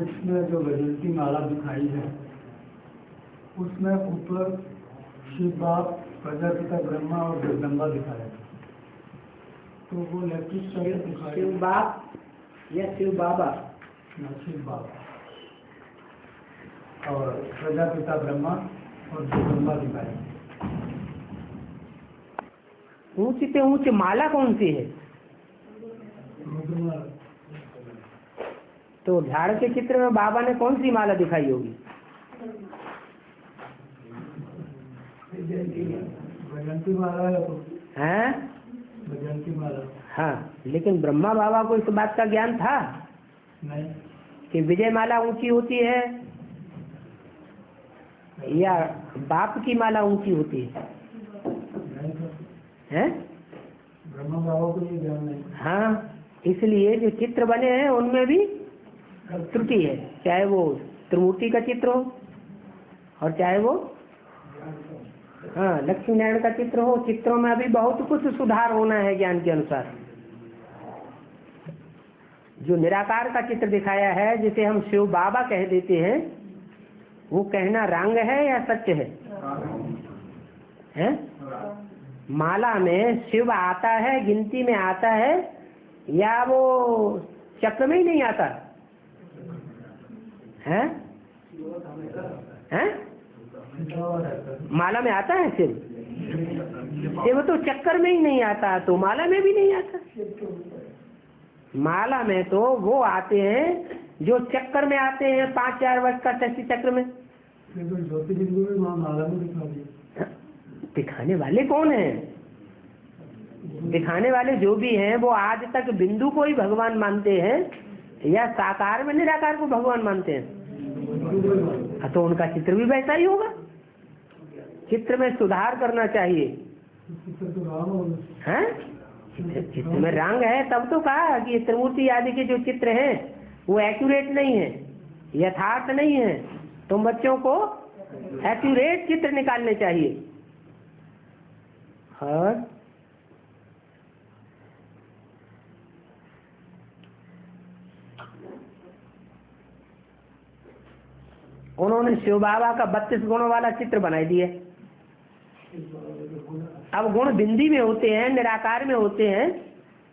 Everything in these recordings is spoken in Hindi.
इसमें जो वैजयंती माला दिखाई है उसमें ऊपर शिव बाप, प्रजापिता ब्रह्मा और जगदम्बा दिखाया है, तो वो लेफ्टिस्ट साइड दिखाया शिव बाप या शिव बाबा? शिव बाप और प्रजापिता ब्रह्मा और जगदम्बा दिखाया। ऊंची पे ऊंची माला कौन सी है? तो झाड़ के चित्र में बाबा ने कौन सी माला दिखाई होगी? वैजयंती माला हैं? वैजयंती माला। हाँ, लेकिन ब्रह्मा बाबा को इस बात का ज्ञान था नहीं कि विजय माला ऊंची होती है या बाप की माला ऊंची होती है? हैं? ब्रह्मा बाबा को ये ज्ञान नहीं। हाँ, इसलिए जो चित्र बने हैं उनमें भी त्रुटि है, चाहे वो त्रिमूर्ति का चित्र हो और चाहे वो लक्ष्मी नारायण का चित्र हो। चित्रों में अभी बहुत कुछ सुधार होना है ज्ञान के अनुसार। जो निराकार का चित्र दिखाया है, जिसे हम शिव बाबा कह देते हैं, वो कहना रंग है या सत्य है? माला में शिव आता है, गिनती में आता है, या वो चक्र में ही नहीं आता है? हैं? माला में आता है शिव? शिव तो चक्कर में ही नहीं आता, तो माला में भी नहीं आता। माला में तो वो आते हैं जो चक्कर में आते हैं, 5-4 वर्ष का षष्ठी चक्र में। माला में दिखा दिया। दिखाने वाले कौन हैं? दिखाने वाले जो भी हैं वो आज तक बिंदु को ही भगवान मानते हैं या साकार में निराकार को भगवान मानते हैं? तो उनका चित्र भी वैसा ही होगा। चित्र में सुधार करना चाहिए। हैं? चित्र में रंग है, तब तो कहा कि त्रिमूर्ति आदि के जो चित्र हैं वो एक्यूरेट नहीं है, यथार्थ नहीं है। तुम बच्चों को एक्यूरेट चित्र निकालने चाहिए। और उन्होंने शिव बाबा का 32 गुणों वाला चित्र बनाई दिया। अब गुण बिंदी में होते हैं, निराकार में होते हैं,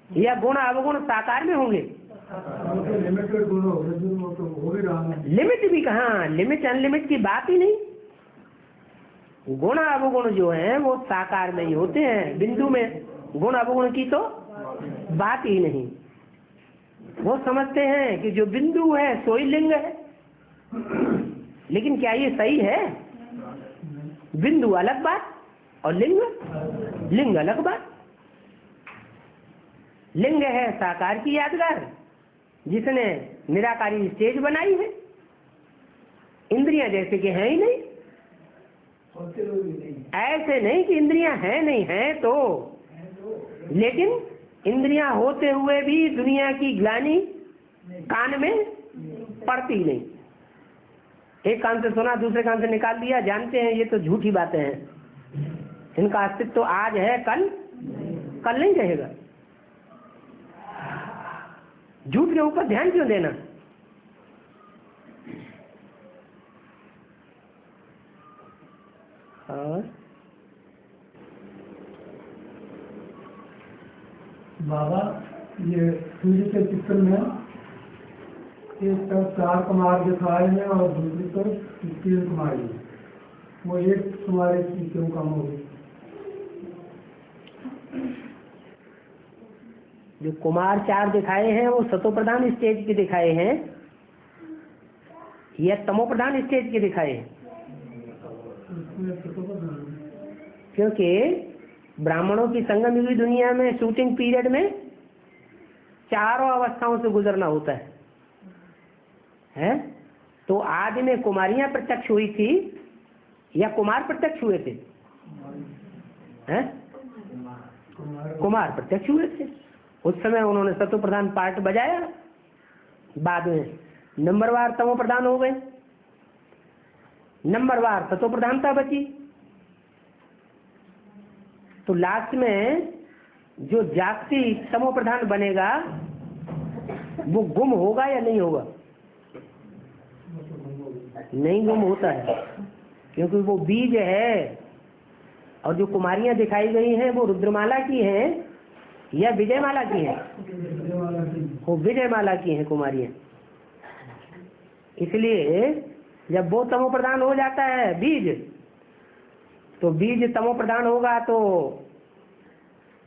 या गुण अवगुण साकार में होंगे? लिमिट भी कहाँ, लिमिट अनलिमिट की बात ही नहीं। गुण अवगुण जो हैं वो साकार में ही होते हैं, बिंदु में गुण अवगुण की तो बात ही नहीं। वो समझते हैं कि जो बिंदु है सो ही लिंग है, लेकिन क्या ये सही है? बिंदु अलग बात और लिंग अलग बात। लिंग है साकार की यादगार, जिसने निराकारी स्टेज बनाई है। इंद्रियां जैसे कि हैं ही नहीं, ऐसे नहीं कि इंद्रियां हैं नहीं, हैं तो, लेकिन इंद्रियां होते हुए भी दुनिया की ग्लानि कान में पड़ती नहीं। एक कान से सुना, दूसरे कान से निकाल दिया। जानते हैं ये तो झूठी बातें हैं, इनका अस्तित्व तो आज है, कल नहीं रहेगा। झूठ के ऊपर ध्यान क्यों देना? और बाबा ये सूर्य के चित्र में एक तरफ 4 कुमार दिखाए हैं और दूसरी तरफ 3 कुमारी है। वो एक कुमारी की क्यों कम हो गई? जो कुमार 4 दिखाए हैं वो सतो प्रधान स्टेज के दिखाए हैं या तमो प्रधान स्टेज के दिखाए हैं? क्योंकि ब्राह्मणों की संगम युगी दुनिया में शूटिंग पीरियड में 4 अवस्थाओं से गुजरना होता है? तो आदि में कुमारियां प्रत्यक्ष हुई थी या कुमार प्रत्यक्ष हुए थे? हैं? कुमार प्रत्यक्ष हुए थे। उस समय उन्होंने सतो प्रधान पार्ट बजाया, बाद में नंबरवार तमो प्रधान हो गए, नंबरवार सतो प्रधानता बची। तो लास्ट में जो जागती तमो प्रधान बनेगा वो गुम होगा या नहीं होगा? नहीं गुम होता है, क्योंकि वो बीज है। और जो कुमारियां दिखाई गई हैं वो रुद्रमाला की हैं या विजयमाला की हैं? वो विजयमाला की हैं कुमारियां। इसलिए जब वो तमो प्रधान हो जाता है बीज, तो बीज तमो प्रधान होगा तो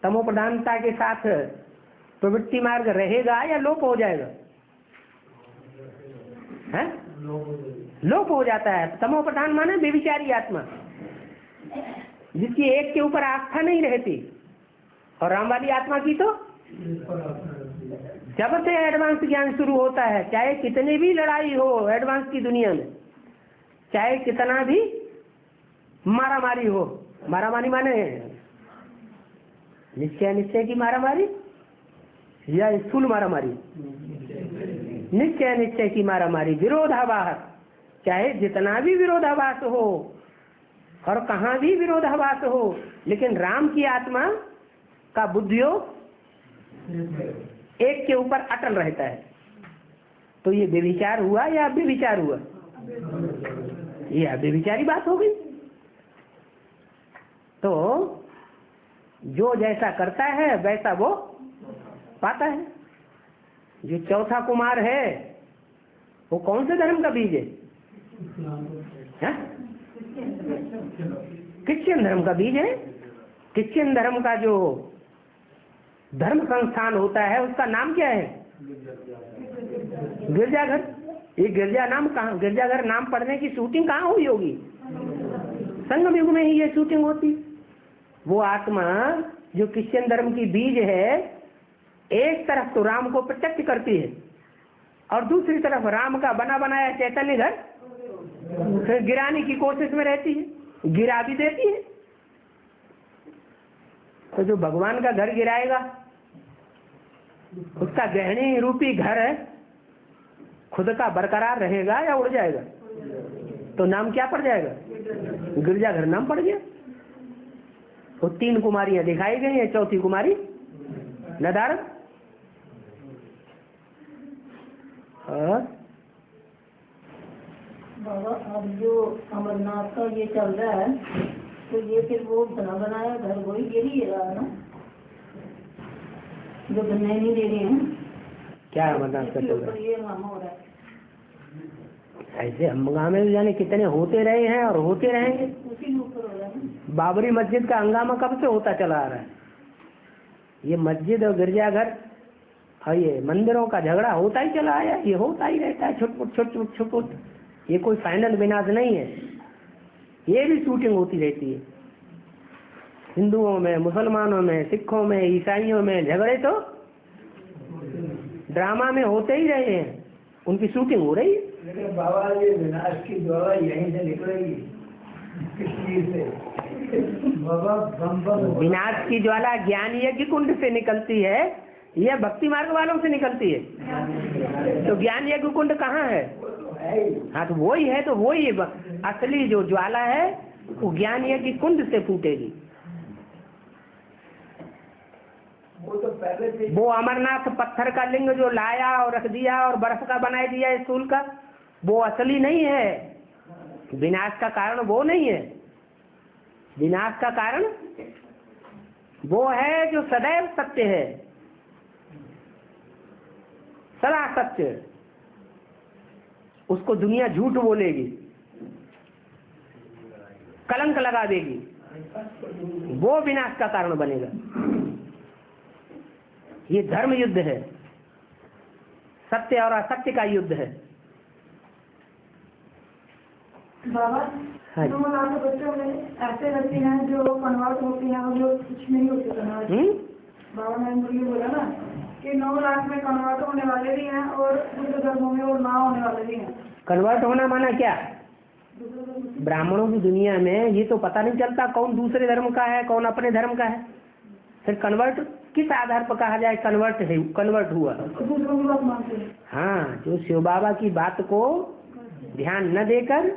तमो प्रधानता के साथ प्रवृत्ति मार्ग रहेगा या लोप हो जाएगा? है लोप हो जाता है। तमो प्रधान माने बेविचारी आत्मा, जिसकी एक के ऊपर आस्था नहीं रहती। और राम वाली आत्मा की तो जब से एडवांस ज्ञान शुरू होता है, चाहे कितनी भी लड़ाई हो एडवांस की दुनिया में, चाहे कितना भी मारामारी हो, मारामारी माने निश्चय की मारामारी या स्थूल मारामारी? निश्चय की मारामारी, विरोधाभास, चाहे जितना भी विरोधाभास हो और कहाँ भी विरोधाभास हो, लेकिन राम की आत्मा का बुद्धियोग एक के ऊपर अटल रहता है। तो ये बेविचार हुआ या बेविचार हुआ? ये बेविचारी बात हो गई। तो जो जैसा करता है वैसा वो पाता है। जो चौथा कुमार है वो कौन से धर्म का बीज है? क्रिश्चियन धर्म का बीज है। क्रिश्चियन धर्म का जो धर्म संस्थान होता है उसका नाम क्या है? गिरजाघर। ये गिरजाघर नाम पढ़ने की शूटिंग कहाँ हुई होगी? संगम युग में ही ये शूटिंग होती। वो आत्मा जो क्रिश्चियन धर्म की बीज है, एक तरफ तो राम को प्रत्यक्ष करती है और दूसरी तरफ राम का बना बनाया चैतन्य घर फिर गिराने की कोशिश में रहती है, गिरा भी देती है। तो जो भगवान का घर गिराएगा उसका गहनी रूपी घर है, खुद का बरकरार रहेगा या उड़ जाएगा? तो नाम क्या पड़ जाएगा? गिरजाघर नाम पड़ गया। तो 3 कुमारियां दिखाई गई हैं, चौथी कुमारी नदारद। और बाबा अब जो अमरनाथ का ये चल रहा है, तो ये फिर वो बना बनाया घर वही गिर ही रहा है ना, जो बनने नहीं दे रहे हैं। क्या अमरनाथ का चल रहा है? ये मामा हो रहा है ऐसे हम में जाने कितने होते रहे हैं और होते रहेंगे। उसी के ऊपर हो रहा है। बाबरी मस्जिद का हंगामा कब से होता चला आ रहा है? ये मस्जिद और गिरजाघर और ये मंदिरों का झगड़ा होता ही चला आया, ये होता ही रहता है छुटपुट। ये कोई फाइनल विनाश नहीं है, ये भी शूटिंग होती रहती है। हिंदुओं में, मुसलमानों में, सिखों में, ईसाइयों में झगड़े तो ड्रामा में होते ही रहे हैं, उनकी शूटिंग हो रही है। लेकिन बाबा ये विनाश की ज्वाला यहीं से निकलेगी, कश्मीर से। बाबा विनाश की ज्वाला ज्ञान यज्ञ कुंड से निकलती है या भक्ति मार्ग वालों से निकलती है? तो ज्ञान यज्ञ कुंड कहाँ है? हाँ तो वही है, तो वही असली जो ज्वाला है वो ज्ञान यज्ञ कुंड से फूटेगी। वो तो पहले से वो अमरनाथ पत्थर का लिंग जो लाया और रख दिया और बर्फ का बनाई दिया स्टूल का, वो असली नहीं है। विनाश का कारण वो नहीं है। विनाश का कारण वो है जो सदैव सत्य है, सदा सत्य। उसको दुनिया झूठ बोलेगी, कलंक लगा देगी, वो विनाश का कारण बनेगा। ये धर्म युद्ध है, सत्य और असत्य का युद्ध है। बाबा हाँ। 9 लाख बच्चों में ऐसे लड़के हैं जो कन्वर्ट होती हैं और जो कुछ नहीं होते कन्वर्ट। बाबा ने मुझे बोला ना कि 9 लाख में कन्वर्ट होने वाले भी हैं और दूसरे धर्मों में और ना होने वाले भी हैं। कन्वर्ट होना माना क्या? ब्राह्मणों की दुनिया में ये तो पता नहीं चलता कौन दूसरे धर्म का है कौन अपने धर्म का है। फिर कन्वर्ट किस आधार पर कहा जाए कन्वर्ट हुआ? दूसरों की बात मानते हैं। हाँ, जो शिव बाबा की बात को ध्यान न देकर,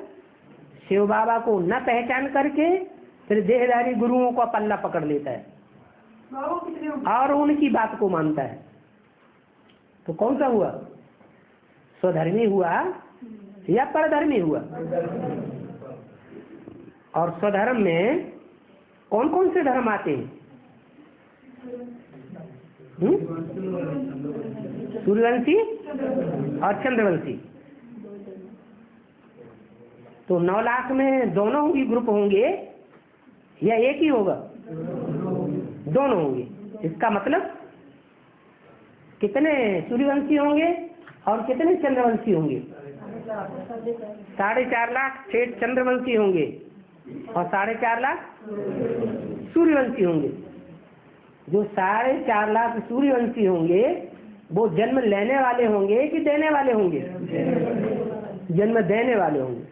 शिव बाबा को न पहचान करके फिर देहधारी गुरुओं का पल्ला पकड़ लेता है बाबा कितने और उनकी बात को मानता है, तो कौन सा हुआ? स्वधर्मी हुआ या परधर्मी हुआ। और स्वधर्म में कौन कौन से धर्म आते हैं? सूर्यवंशी और चंद्रवंशी। तो 9 लाख में दोनों ही ग्रुप होंगे या एक ही होगा? दोनों होंगे। इसका मतलब कितने सूर्यवंशी होंगे और कितने चंद्रवंशी होंगे? 4.5 लाख ठेठ चंद्रवंशी होंगे और 4.5 लाख सूर्यवंशी होंगे। जो 4.5 लाख सूर्यवंशी होंगे वो जन्म लेने वाले होंगे कि देने वाले होंगे? जन्म देने वाले होंगे।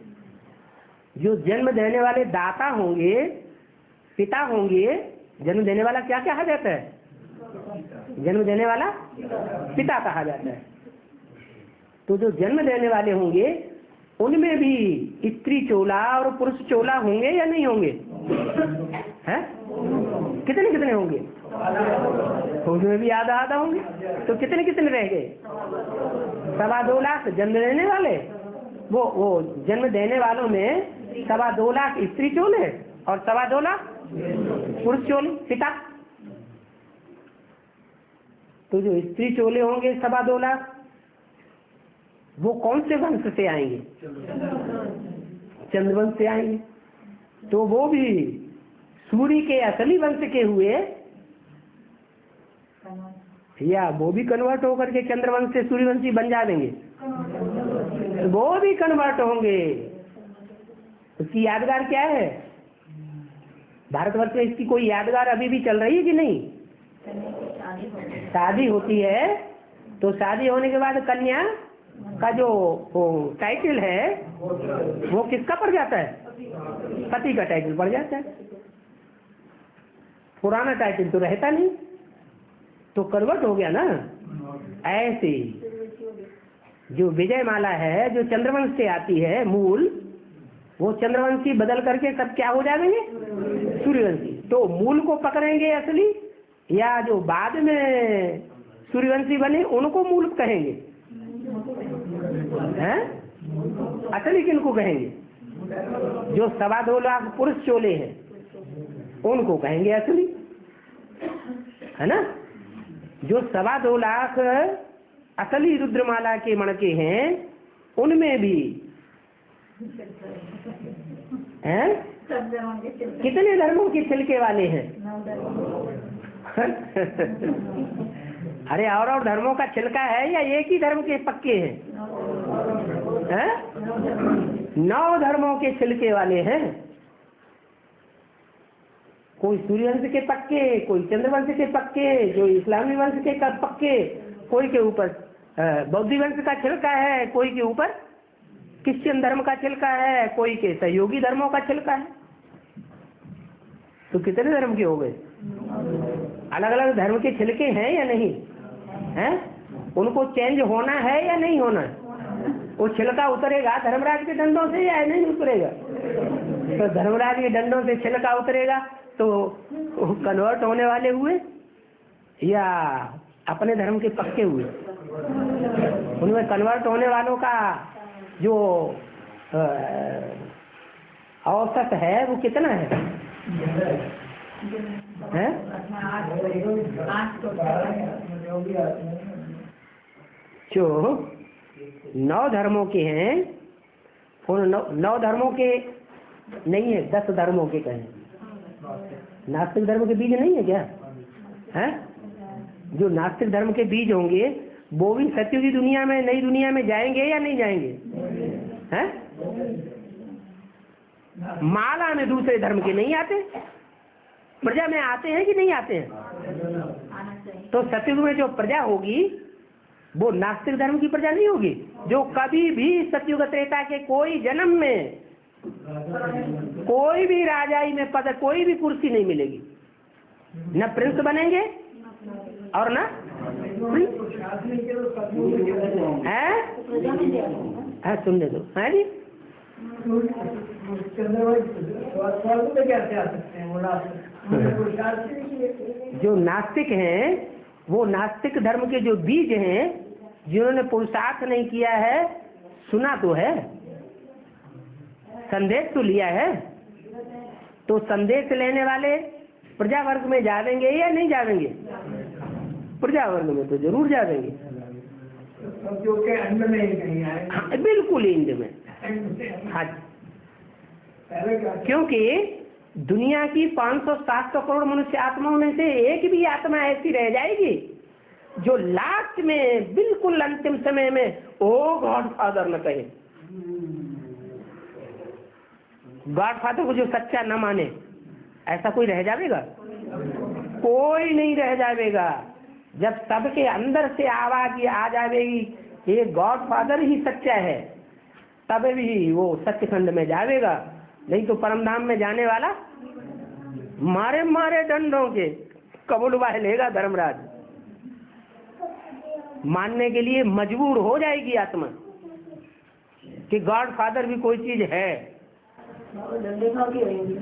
जो जन्म देने वाले दाता होंगे, पिता होंगे, जन्म देने वाला क्या कहा जाता है? जन्म देने वाला पिता कहा जाता है। तो जो जन्म देने वाले होंगे उनमें भी स्त्री चोला और पुरुष चोला होंगे या नहीं होंगे? हैं? कितने कितने होंगे? उसमें भी आधा आधा होंगे। तो कितने कितने रह गए? 2.25 लाख जन्म देने वाले। वो जन्म देने वालों में 2.25 लाख स्त्री चोले और 2.25 लाख पुरुष चोले पिता। तो जो स्त्री चोले होंगे 2.25 लाख, वो कौन से वंश से आएंगे? चंद्रवंश से आएंगे। तो वो भी सूर्य के असली वंश के हुए या वो भी कन्वर्ट होकर के चंद्रवंश से सूर्यवंशी बन जाएंगे? वो भी कन्वर्ट होंगे। उसकी यादगार क्या है? भारतवर्ष में इसकी कोई यादगार अभी भी चल रही है कि नहीं? शादी होती है तो शादी होने के बाद कन्या का जो टाइटल है वो किसका पड़ जाता है? पति का टाइटल पड़ जाता है। पुराना टाइटल तो रहता नहीं, तो कन्वर्ट हो गया ना। ऐसे जो विजय माला है जो चंद्रवंश से आती है मूल, वो चंद्रवंशी बदल करके सब क्या हो जाएंगे? सूर्यवंशी। तो मूल को पकड़ेंगे असली, या जो बाद में सूर्यवंशी बने उनको मूल कहेंगे? हैं? असली किनको कहेंगे? जो 2.25 लाख पुरुष चोले हैं उनको कहेंगे असली, है ना। जो 2.25 लाख असली रुद्रमाला के मणके हैं उनमें भी हैं कितने धर्मों के छिलके वाले हैं? अरे और धर्मों का छिलका है या एक ही धर्म के पक्के हैं? 9 धर्मों के छिलके वाले हैं। कोई सूर्यवंश के पक्के, कोई चंद्रवंश के पक्के, जो इस्लामी वंश के पक्के, कोई के ऊपर बौद्धी वंश का छिलका है, कोई के ऊपर क्रिश्चियन धर्म का छिलका है, कोई के सहयोगी धर्मों का छिलका है। तो कितने धर्म के हो गए? अलग अलग धर्म के छिलके हैं या नहीं हैं? उनको चेंज होना है या नहीं होना? वो छिलका उतरेगा धर्मराज के डंडों से या नहीं उतरेगा? तो धर्मराज के डंडों से छिलका उतरेगा तो कन्वर्ट होने वाले हुए या अपने धर्म के पक्के हुए? उनमें कन्वर्ट होने वालों का जो औसत है वो कितना है? हैं? जो 9 धर्मों के हैं उन 9 धर्मों के नहीं है, 10 धर्मों के कहें। नास्तिक धर्म के बीज नहीं है क्या? हैं? जो नास्तिक धर्म के बीज होंगे वो भी सत्य की दुनिया में, नई दुनिया में जाएंगे या नहीं जाएंगे? हैं? माला में दूसरे धर्म के नहीं आते, प्रजा में आते हैं कि नहीं आते हैं? तो सतयुग में जो प्रजा होगी वो नास्तिक धर्म की प्रजा नहीं होगी, जो कभी भी सतयुग त्रेता के कोई जन्म में कोई भी राजाई में पद, कोई भी कुर्सी नहीं मिलेगी। न प्रिंस बनेंगे और न है। सुनने दो है जी। जो नास्तिक हैं वो नास्तिक धर्म के जो बीज हैं, जिन्होंने पुरुषार्थ नहीं किया है, सुना तो है संदेश तो लिया है, तो संदेश लेने वाले प्रजा वर्ग में जावेंगे या नहीं जावेंगे? प्रजा वर्ग में तो जरूर जावेंगे। क्योंकि अंड में ही नहीं आए। हाँ, बिल्कुल इंड में। हाँ, क्योंकि दुनिया की 500-700 करोड़ मनुष्य आत्माओं में से एक भी आत्मा ऐसी रह जाएगी जो लास्ट में बिल्कुल अंतिम समय में ओ गॉड फादर न कहे। गॉड फादर को जो सच्चा न माने, ऐसा कोई रह जाएगा? कोई नहीं रह जाएगा। जब सबके अंदर से आवाज ये आ जाएगी ये गॉड फादर ही सच्चा है, तब भी वो सत्यखंड में जाएगा। नहीं तो परमधाम में जाने वाला मारे मारे डंडों के कबूलवा लेगा धर्मराज। मानने के लिए मजबूर हो जाएगी आत्मा कि गॉड फादर भी कोई चीज है। डंडे खा के आएंगे,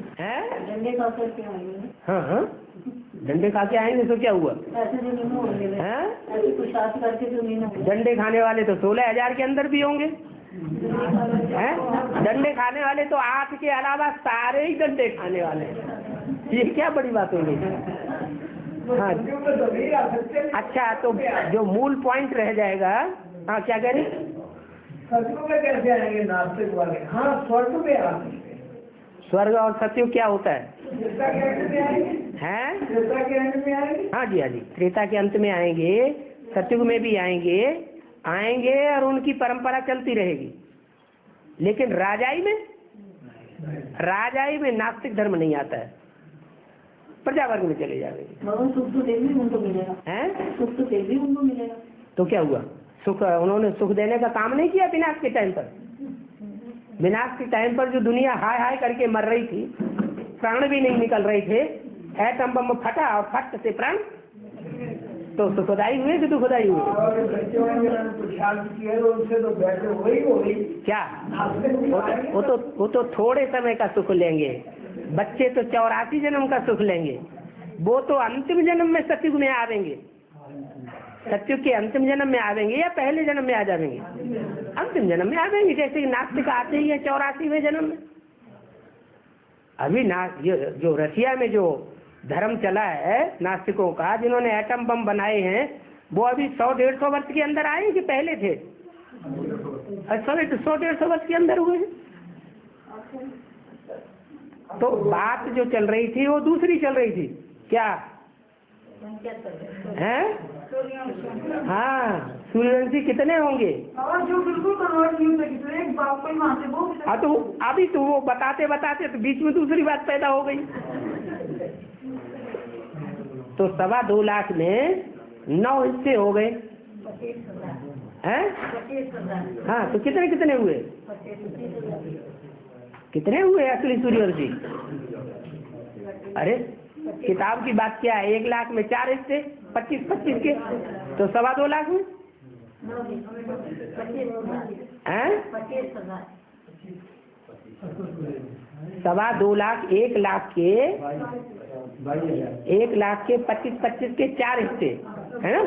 डंडे खा करके आएंगे। हाँ हाँ, डंडे खा के आएंगे तो क्या हुआ? ऐसे जो नहीं होंगे, ऐसे पुरुषार्थ करके तो नहीं होंगे। डंडे खाने वाले तो 16,000 के अंदर भी होंगे। डंडे खाने वाले तो 8 के अलावा सारे ही डंडे खाने वाले। ये क्या बड़ी बात होगी? हाँ, अच्छा, तो जो मूल पॉइंट रह जाएगा। हाँ, क्या कह रहे? सत्युग में कैसे आएंगे नास्तिक वाले? हाँ, स्वर्ग में आएंगे। स्वर्ग और सत्युग क्या होता है? त्रेता के अंत में आएंगे। हैं? त्रेता के अंत में आएंगे। हाँ जी, हाँ जी, त्रेता के अंत में आएंगे, सत्युग में भी आएंगे और उनकी परंपरा चलती रहेगी। लेकिन राजाई में नास्तिक धर्म नहीं आता है, प्रजा वर्ग में चले जाएंगे। सुख तो फिर भी उनको मिलेगा। हैं? सुख तो फिर भी उनको मिलेगा। तो क्या हुआ? सुख, उन्होंने सुख देने का काम नहीं किया विनाश के टाइम पर। विनाश के टाइम पर जो दुनिया हाय हाय करके मर रही थी, प्राण भी नहीं निकल रहे थे, एटम बम फटा और फट से प्राण, तो सुखदाई हुए कि दुखदाई हुए? क्या वो तो थोड़े समय का सुख लेंगे। बच्चे तो 84 जन्म का सुख लेंगे, वो तो अंतिम जन्म में सतयुग में आवेंगे। सतयुग के अंतिम जन्म में आवेंगे या पहले जन्म में आ जाएंगे? अंतिम जन्म में आवेंगे। जैसे कि नास्तिक आते ही है 84वें जन्म में। अभी जो रशिया में जो धर्म चला है नास्तिकों का, जिन्होंने एटम बम बनाए हैं, वो अभी 100-150 वर्ष के अंदर आए कि पहले थे? 100-150 वर्ष के अंदर हुए हैं। तो बात जो चल रही थी वो दूसरी चल रही थी। क्या है? हाँ, सूर्यवंशी कितने होंगे? और जो बिल्कुल कन्वर्ट नहीं होते, कितने एक बाप को ही मानते वो। हाँ, तो अभी तो वो बताते तो बीच में दूसरी बात पैदा हो गई। तो 2.25 लाख में 9 हिस्से हो गए हैं? हाँ, तो कितने हुए? कितने हुए असली सूर्यवंशी? अरे किताब की बात क्या है? 1 लाख में 4 हिस्से, 25-25 के, तो 2.25 लाख में हैं? 2.25 लाख, 1 लाख के 25-25 के 4 हिस्से है ना?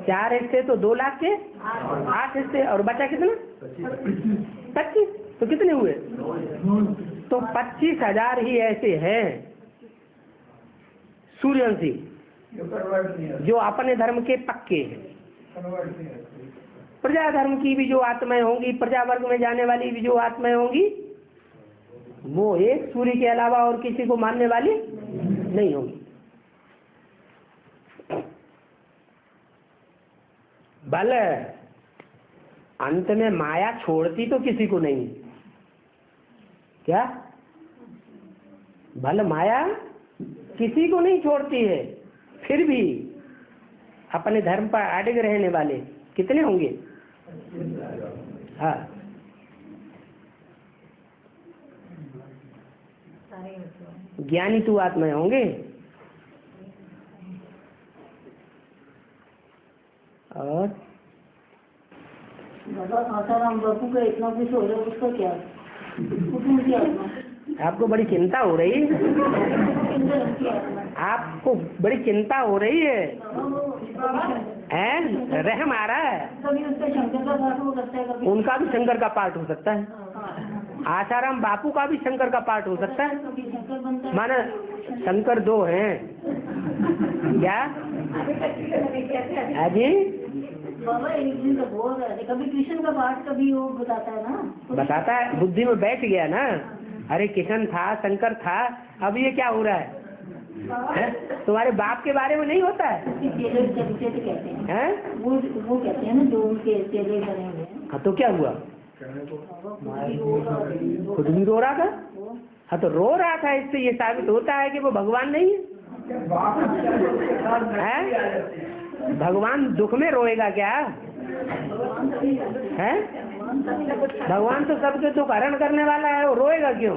4 हिस्से तो 2 लाख के 8 हिस्से, और बचा कितना? 25। तो कितने हुए? तो 25,000 ही ऐसे हैं सूर्यवंशी जो अपने धर्म के पक्के हैं। प्रजा धर्म की भी जो आत्माएं होंगी, प्रजा वर्ग में जाने वाली भी जो आत्माएं होंगी, वो एक सूर्य के अलावा और किसी को मानने वाली नहीं होगी। भले अंत में माया छोड़ती तो किसी को नहीं, क्या? भले माया किसी को नहीं छोड़ती है, फिर भी अपने धर्म पर अड़िग रहने वाले कितने होंगे? हाँ, ज्ञानी तू आत्माएं होंगे। और आसाराम बापू का इतना कुछ हो रहा है, उसका क्या? उनकी आत्मा आपको बड़ी चिंता हो रही है? आपको बड़ी चिंता हो रही है? रहम आ रहा है? कभी उसका शंकर का पाठ हो सकता है, कभी उनका भी शंकर का पाठ हो सकता है। आसाराम बापू का भी शंकर का पाठ हो सकता है, कभी शंकर बनता है, माना शंकर दो हैं क्या? जी बाबा एक दिन का बोल रहे थे, कभी कृष्ण का पाठ कभी वो बताता है ना, बताता है, बुद्धि में बैठ गया ना। अरे कृष्ण था, शंकर था, अब ये क्या हो रहा है? तुम्हारे बाप के बारे में नहीं होता है? चेले चरित्र कहते हैं, वो कहते हैं ना जो उनके चेले बने हुए हैं। हाँ तो क्या हुआ? खुद भी रो रहा था। हाँ तो रो रहा था, इससे ये साबित होता है कि वो भगवान नहीं है? भगवान दुख में रोएगा क्या है? भगवान तो सबके दुख हरण करने वाला है, वो रोएगा क्यों?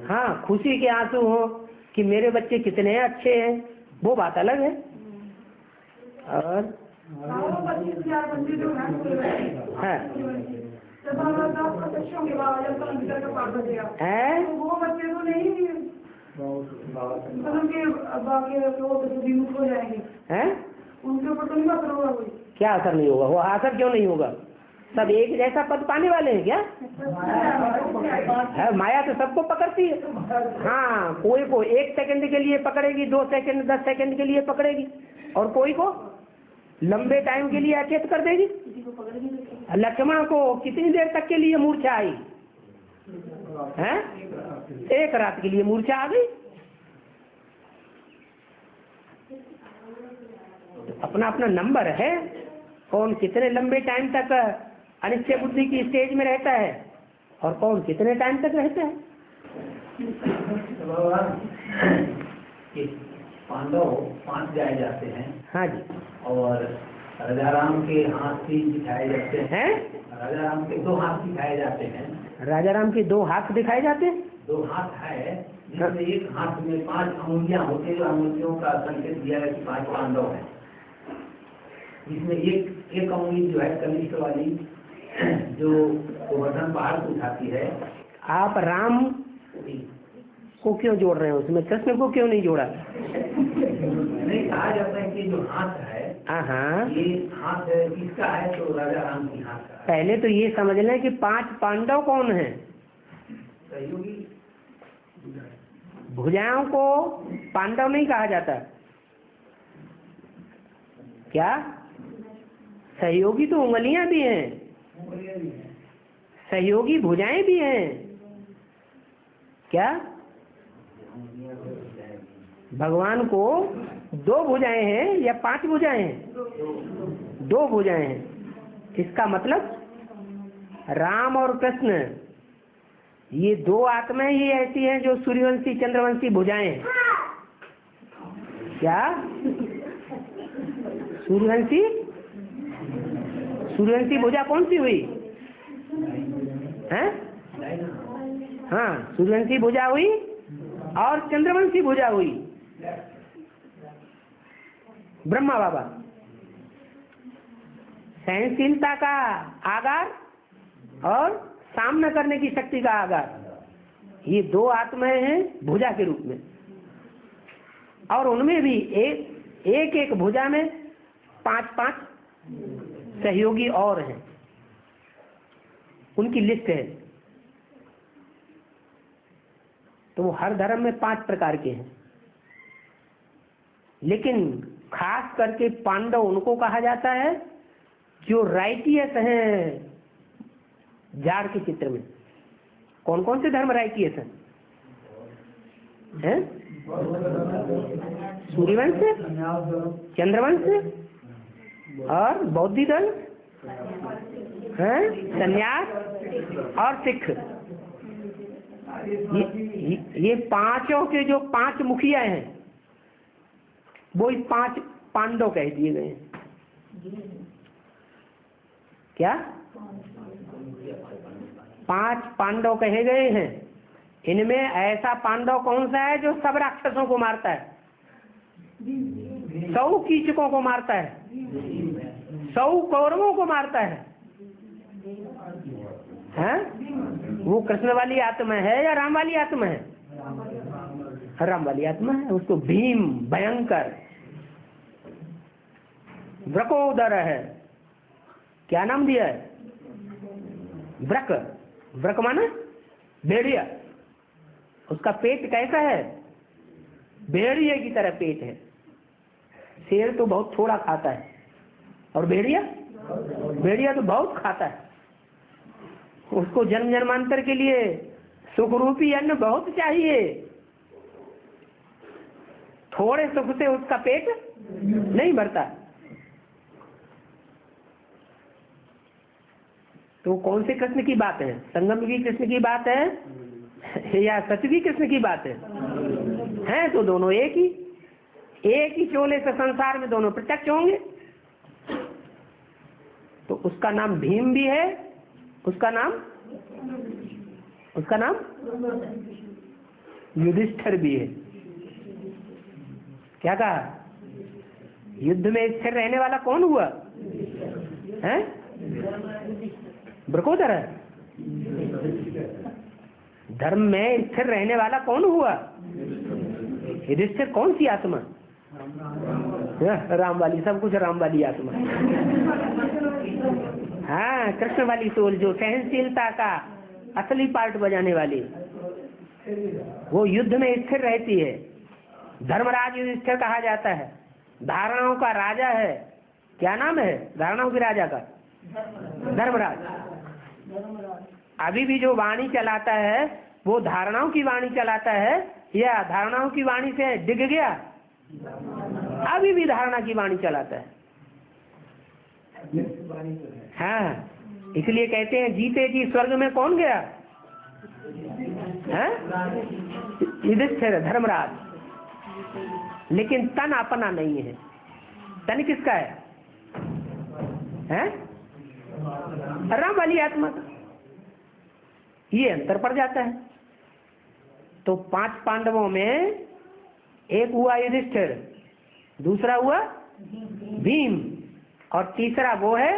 हाँ, खुशी के आंसू हो कि मेरे बच्चे कितने अच्छे हैं, वो बात अलग है। और है वो बच्चे तो नहीं हो जाएंगे हैं? उनके ऊपर तो नहीं असर होगा कोई? क्या असर नहीं होगा? वो असर क्यों नहीं होगा? सब एक जैसा पद पाने वाले हैं क्या? है, माया तो सबको पकड़ती है। हाँ, कोई को 1 सेकंड के लिए पकड़ेगी, 2 सेकंड 10 सेकंड के लिए पकड़ेगी, और कोई को लंबे टाइम के लिए अचेत कर देगी। लक्ष्मण को कितनी देर तक के लिए मूर्छा आई है? 1 रात के लिए मूर्छा आ गई। अपना अपना नंबर है, कौन कितने लंबे टाइम तक अनिश्चय बुद्धि की स्टेज में रहता है और कौन कितने टाइम तक रहता है। पांडव 5 जाए जाते हैं। हाँ जी। और राजाराम के हाथ भी दिखाए जाते हैं। राजाराम के 2 हाथ दिखाए जाते हैं। राजाराम के 2 हाथ दिखाए जाते हैं। 2 हाथ है, जिसमें एक हाथ में 5 अंगुलियां होती है, अंगुलियों का संकेत दिया है कि 5 पांडव है। इसमें एक अंगुली जो है कनिष्ठ वाली, जो गोवर्धन पहाड़ को उठाती है। आप राम को क्यों जोड़ रहे हैं उसमें? कृष्ण को क्यों नहीं जोड़ा? नहीं, कहा जाता है कि जो हाथ है, हाँ, ये हाथ किसका है? तो राजा राम की हाथ का है। पहले तो ये समझ लें कि 5 पांडव कौन हैं। सहयोगी भुजाओं को पांडव नहीं कहा जाता क्या? सहयोगी तो उंगलियां भी हैं, सहयोगी भुजाएं भी हैं क्या? भगवान को 2 भुजाएं हैं या 5 भुजाएं हैं? 2 भुजाएं हैं। इसका मतलब राम और कृष्ण ये 2 आत्माएं ही ऐसी हैं जो सूर्यवंशी चंद्रवंशी भुजाएं हैं क्या? सूर्यवंशी भुजा कौन सी हुई है? हाँ, सूर्यवंशी भुजा हुई और चंद्रवंशी भुजा हुई ब्रह्मा बाबा। सहनशीलता का आगार और सामना करने की शक्ति का आगार, ये 2 आत्माएं हैं भुजा के रूप में। और उनमें भी एक भुजा में 5 सहयोगी और हैं, उनकी लिस्ट है। तो वो हर धर्म में 5 प्रकार के हैं, लेकिन खास करके पांडव उनको कहा जाता है जो राइटियस हैं। जाड़ के चित्र में कौन कौन से धर्म राइटियस हैं? सूर्यवंश, चंद्रवंश और बौद्धि दल हैं, संन्यास और सिख। ये 5 के जो 5 मुखिया हैं वो 5 पांडव कह दिए गए हैं क्या? 5 पांडव कहे गए हैं। इनमें ऐसा पांडव कौन सा है जो सब राक्षसों को मारता है, 100 कीचकों को मारता है, 100 कौरवों को मारता है? हैं? वो कृष्ण वाली आत्मा है या राम वाली आत्मा है? राम वाली आत्मा है। उसको भीम भयंकर व्रकोदर है। क्या नाम दिया है? व्रक। व्रक माना भेड़िया, उसका पेट कैसा है? भेड़िए की तरह पेट है। शेर तो बहुत थोड़ा खाता है, और भेड़िया तो बहुत खाता है। उसको जन्म जन्मांतर के लिए सुख रूपी अन्न बहुत चाहिए। थोड़े सुख से उसका पेट नहीं भरता। तो कौन से कृष्ण की बात है? संगम की कृष्ण की बात है या सतवी कृष्ण की बात है? हैं तो दोनों एक ही चोले से संसार में दोनों प्रत्यक्ष होंगे। तो उसका नाम भीम भी है, उसका नाम युधिष्ठिर भी है। क्या कहा? युद्ध में स्थिर रहने वाला कौन हुआ है? वृकोदर। धर्म में स्थिर रहने वाला कौन हुआ? युधिष्ठिर कौन सी आत्मा? राम वाली, सब कुछ राम वाली आत्मा। हाँ, कृष्ण वाली सोल, जो सहनशीलता का असली पार्ट बजाने वाली, वो युद्ध में स्थिर रहती है। धर्मराज युधिष्ठिर कहा जाता है, धारणाओं का राजा है। क्या नाम है धारणाओं के राजा का? धर्मराज। अभी भी जो वाणी चलाता है वो धारणाओं की वाणी चलाता है या धारणाओं की वाणी से डिग गया? अभी भी धारणा की वाणी चलाता है। हाँ, इसलिए कहते हैं जीते जी स्वर्ग में कौन गया? युधिष्ठिर, धर्मराज। लेकिन तन अपना नहीं है। तन किसका है? राम वाली आत्मा का। ये अंतर पड़ जाता है। तो 5 पांडवों में एक हुआ युधिष्ठिर, दूसरा हुआ भीम, और तीसरा वो है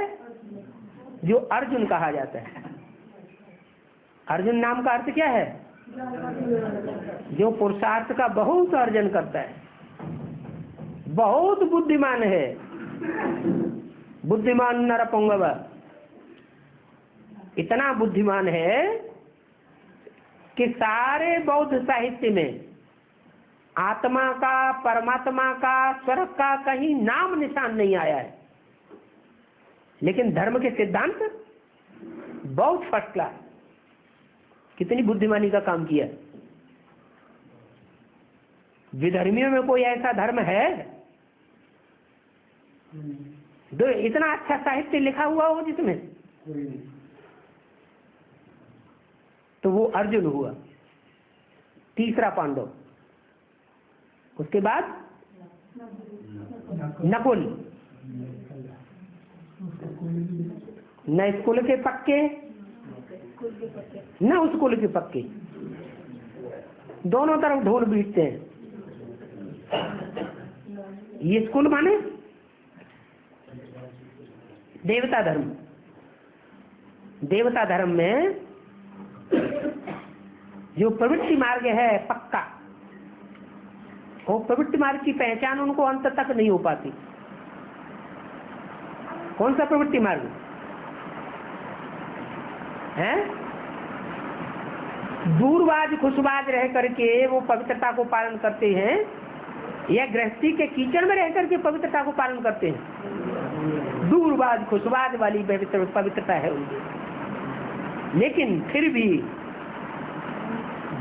जो अर्जुन कहा जाता है। अर्जुन नाम का अर्थ क्या है? जो पुरुषार्थ का बहुत अर्जन करता है, बहुत बुद्धिमान है। बुद्धिमान नरपुंगव, इतना बुद्धिमान है कि सारे बौद्ध साहित्य में आत्मा का, परमात्मा का, स्वर्ग का कहीं नाम निशान नहीं आया है। लेकिन धर्म के सिद्धांत बहुत फर्स्ट क्लास। कितनी बुद्धिमानी का काम किया। विधर्मियों में कोई ऐसा धर्म है जो इतना अच्छा साहित्य लिखा हुआ हो जिसमें? तो वो अर्जुन हुआ, तीसरा पांडव। उसके बाद नकुल, न स्कूल के पक्के न उस कुल के पक्के, दोनों तरफ ढोल पीटते हैं। ये स्कूल माने देवता धर्म। देवता धर्म में जो प्रवृत्ति मार्ग है पक्का, वो प्रवृत्ति मार्ग की पहचान उनको अंत तक नहीं हो पाती। कौन सा प्रवृत्ति मार्ग है? दूरबाज खुशबाज रह करके वो पवित्रता को पालन करते हैं, या गृहस्थी के कीचड़ में रह करके पवित्रता को पालन करते हैं? दूरबाज खुशबाज वाली पवित्रता है उनकी। लेकिन फिर भी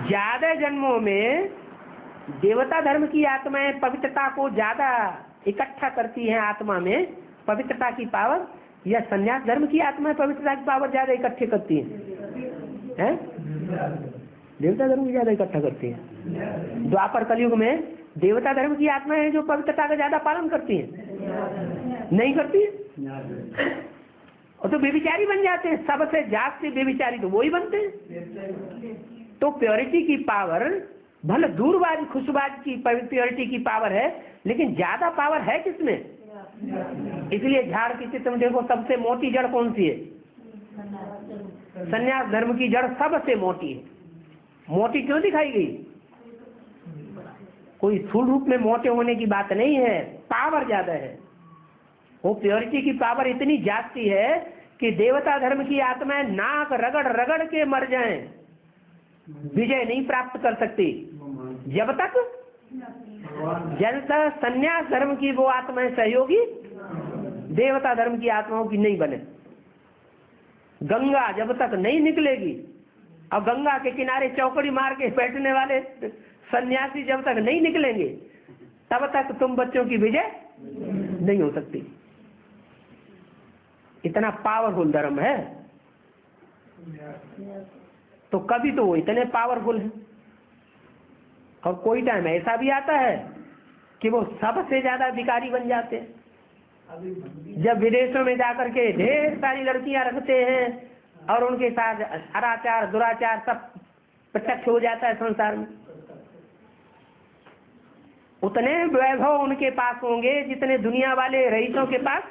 ज्यादा जन्मों में देवता धर्म की आत्माएं पवित्रता को ज्यादा इकट्ठा करती हैं आत्मा में, पवित्रता की पावर, या संन्यास धर्म की आत्माएं पवित्रता की पावर ज्यादा इकट्ठे करती हैं? देवता धर्म की ज्यादा इकट्ठा करती हैं। द्वापर कलयुग में देवता धर्म की आत्माएं जो पवित्रता का ज्यादा पालन करती हैं, नहीं करती है, और तो बेविचारी बन जाते हैं। सबसे जात से बेविचारी तो वो ही बनते हैं। तो प्योरिटी की पावर, भले दूरबाज खुशबाज की प्योरिटी की पावर है, लेकिन ज्यादा पावर है किसमें? इसलिए झाड़ की चित्र में देखो, सबसे मोटी जड़ कौन सी है? संन्यास धर्म की जड़ सबसे मोटी है। मोटी क्यों दिखाई गई? कोई स्थूल रूप में मोटे होने की बात नहीं है, पावर ज्यादा है। वो प्योरिटी की पावर इतनी जाती है कि देवता धर्म की आत्माएं नाक रगड़ रगड़ के मर जाएं, विजय नहीं प्राप्त कर सकते जब तक संन्यास धर्म की वो आत्माएं सहयोगी देवता धर्म की आत्माओं की नहीं बने। गंगा जब तक नहीं निकलेगी और गंगा के किनारे चौकड़ी मार के बैठने वाले सन्यासी जब तक नहीं निकलेंगे तब तक तुम बच्चों की विजय नहीं हो सकती। इतना पावरफुल धर्म है। तो कभी तो वो इतने पावरफुल हैं और कोई टाइम ऐसा भी आता है कि वो सबसे ज्यादा अधिकारी बन जाते हैं। जब विदेशों में जाकर के ढेर सारी लड़कियां रखते हैं और उनके साथ अनाचार दुराचार सब प्रत्यक्ष हो जाता है संसार में, उतने वैभव उनके पास होंगे जितने दुनिया वाले रईसों के पास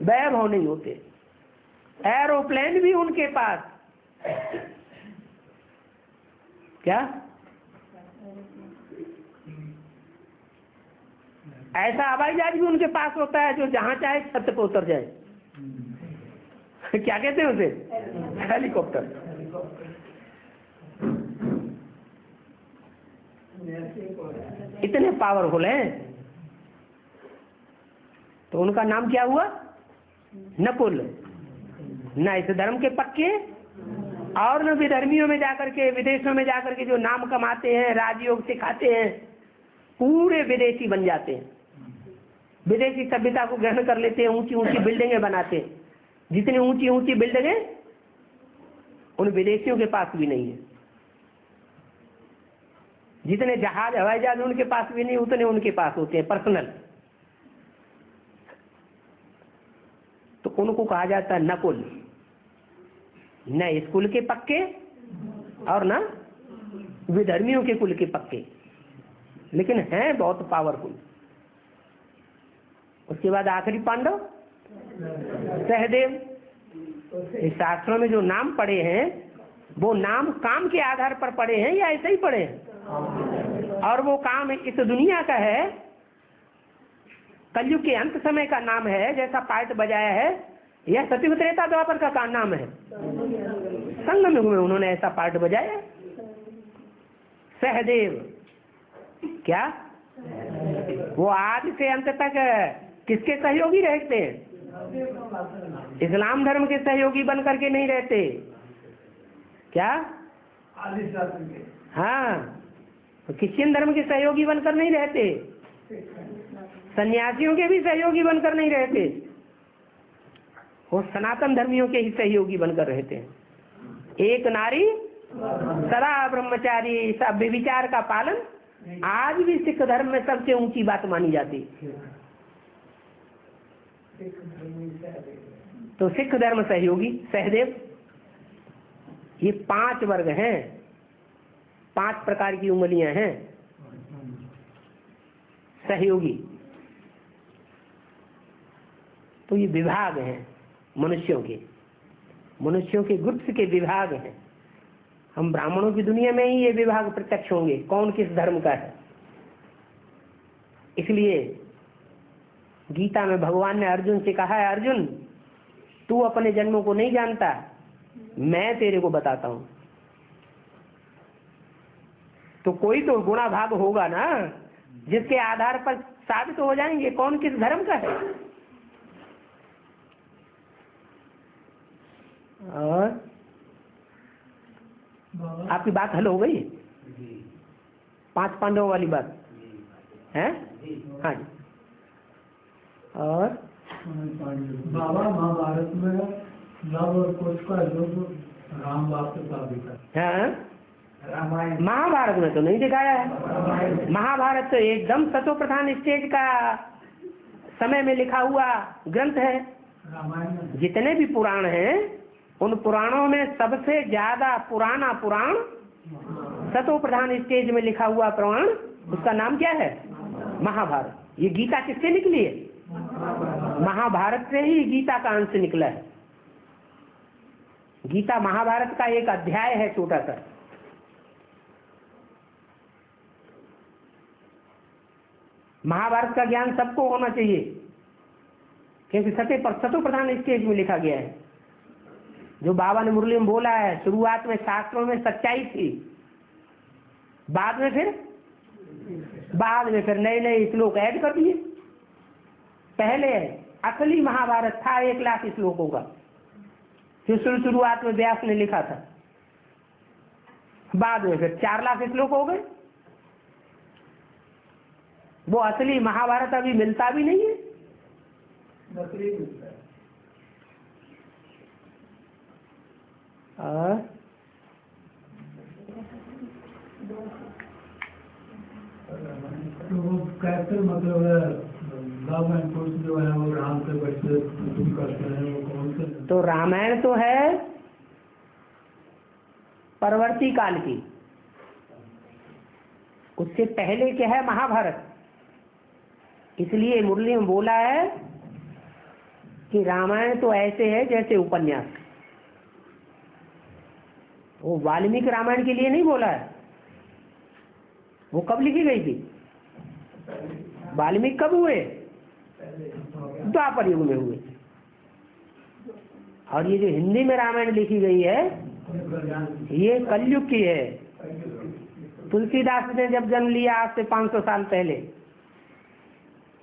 वैभव नहीं होते। एरोप्लेन भी उनके पास क्या ऐसा हवाई जहाज भी उनके पास होता है जो जहां चाहे छत पे उतर जाए। क्या कहते हैं उसे? हेलीकॉप्टर। इतने पावरफुल हैं। तो उनका नाम क्या हुआ? नकुल। न इस धर्म के पक्के और न विधर्मियों में जाकर के विदेशों में जाकर के जो नाम कमाते हैं राजयोग सिखाते हैं, पूरे विदेशी बन जाते हैं। विदेशी सभ्यता को ग्रहण कर लेते हैं, ऊंची ऊंची बिल्डिंगें बनाते हैं। जितनी ऊंची ऊंची बिल्डिंगें उन विदेशियों के पास भी नहीं है। जितने जहाज हवाई जहाज उनके पास भी नहीं, उतने उनके पास होते हैं पर्सनल। तो उनको कहा जाता है नकुल। न इस कुल के पक्के और न विधर्मियों के कुल के पक्के, लेकिन हैं बहुत पावरफुल। उसके बाद आखिरी पांडव सहदेव। इस शास्त्रों में जो नाम पड़े हैं वो नाम काम के आधार पर पड़े हैं या ऐसे ही पड़े हैं? और वो काम इस दुनिया का है, कलयुग के अंत समय का नाम है। जैसा पाठ बजाया है यह सतयुग त्रेता द्वापर का नाम है। संगम युग में उन्होंने ऐसा पाठ बजाया। सहदेव क्या वो आदि से अंत तक किसके सहयोगी रहते हैं? इस्लाम धर्म के सहयोगी बन करके नहीं रहते। क्या? हाँ, तो क्रिश्चियन धर्म के सहयोगी बनकर नहीं रहते, सन्यासियों के भी सहयोगी बनकर नहीं रहते, वो सनातन धर्मियों के ही सहयोगी बनकर रहते हैं। एक नारी सदा ब्रह्मचारी, सब विचार का पालन आज भी सिख धर्म में सबसे ऊंची बात मानी जाती। तो सिख धर्म सहयोगी सहदेव। ये 5 वर्ग हैं, 5 प्रकार की उंगलियां हैं सहयोगी। तो ये विभाग हैं मनुष्यों के ग्रुप्स के विभाग हैं। हम ब्राह्मणों की दुनिया में ही ये विभाग प्रत्यक्ष होंगे कौन किस धर्म का है। इसलिए गीता में भगवान ने अर्जुन से कहा है, अर्जुन तू अपने जन्मों को नहीं जानता, मैं तेरे को बताता हूं। तो कोई तो गुणा भाग होगा ना जिसके आधार पर साबित हो जाएंगे कौन किस धर्म का है। और आपकी बात हल हो गई? 5 पांडवों वाली बात है? हाँ जी। और बाबा महाभारत में लव और कुश का युद्ध राम बाप से साबित है। हाँ, महाभारत में तो नहीं दिखाया है। महाभारत तो एकदम सतो प्रधान स्टेज का समय में लिखा हुआ ग्रंथ है। जितने भी पुराण हैं उन पुराणों में सबसे ज्यादा पुराना पुराण सतो प्रधान स्टेज में लिखा हुआ पुराण, उसका नाम क्या है? महाभारत। ये गीता किससे निकली है? महाभारत से ही गीता का अंश निकला है। गीता महाभारत का एक अध्याय है छोटा सा। महाभारत का ज्ञान सबको होना चाहिए क्योंकि सतो प्रधान स्टेज में लिखा गया है। जो बाबा ने मुरली में बोला है, शुरुआत में शास्त्रों में सच्चाई थी, बाद में फिर नए नए श्लोक ऐड कर दिए। पहले असली महाभारत था 1 लाख श्लोकों का, जो शुरुआत में व्यास ने लिखा था। बाद में फिर 4 लाख श्लोक हो गए। वो असली महाभारत अभी मिलता भी नहीं है। नकली मिलता है। तो वो कैसे मतलब लव एंड कुश जो है वो राम से बच्चे करते हैं, वो कौन से? तो रामायण तो है परवर्ती काल की, उससे पहले क्या है महाभारत। इसलिए मुरली में बोला है कि रामायण तो ऐसे है जैसे उपन्यास। वो वाल्मीकि रामायण के लिए नहीं बोला है। वो कब लिखी गई थी? वाल्मीकि कब हुए? द्वापर युग में हुए। और ये जो हिंदी में रामायण लिखी गई है ये कलयुग की है। तुलसीदास ने जब जन्म लिया आज से 500 साल पहले,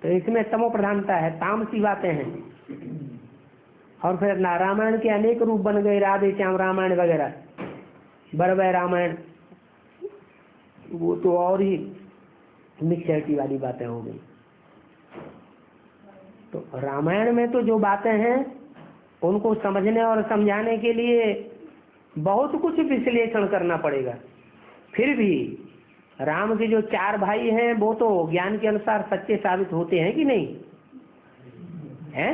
तो इसमें तमो प्रधानता है, तामसी बातें हैं। और फिर रामायण के अनेक रूप बन गए, राधे श्याम रामायण वगैरह, बरबय रामायण, वो तो और ही मिक्सचरिटी वाली बातें हो गई। तो रामायण में तो जो बातें हैं उनको समझने और समझाने के लिए बहुत कुछ विश्लेषण करना पड़ेगा। फिर भी राम के जो 4 भाई हैं वो तो ज्ञान के अनुसार सच्चे साबित होते हैं कि नहीं हैं?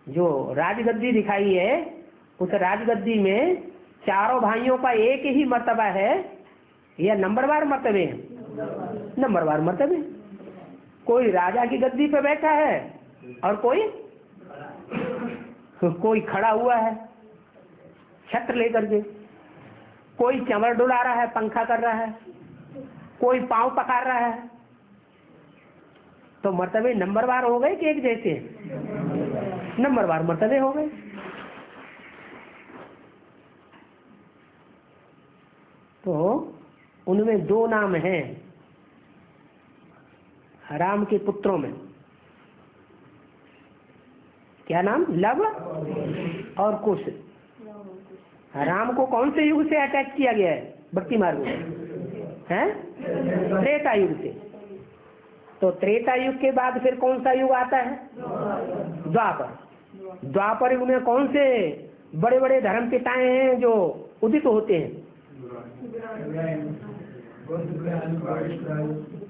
जो राजगद्दी दिखाई है उस राजगद्दी में चारों भाइयों का एक ही मर्तबा है या नंबरवार मर्तबे हैं? नंबरवार मर्तबे। कोई राजा की गद्दी पे बैठा है और कोई खड़ा हुआ है छत्र लेकर के, कोई चमर डुला रहा है, पंखा कर रहा है, कोई पांव पखार रहा है। तो मर्तबे नंबरवार हो गए कि एक जैसे? नंबरवार मर्तबे हो गए। तो उनमें 2 नाम हैं राम के पुत्रों में। क्या नाम? लव और कुश। राम को कौन से युग से अटैच किया गया है? भक्ति मार्ग है, त्रेता युग से। तो त्रेता युग के बाद फिर कौन सा युग आता है? द्वापर। द्वापर युग में कौन से बड़े बड़े धर्म पिताएं हैं जो उदित होते हैं?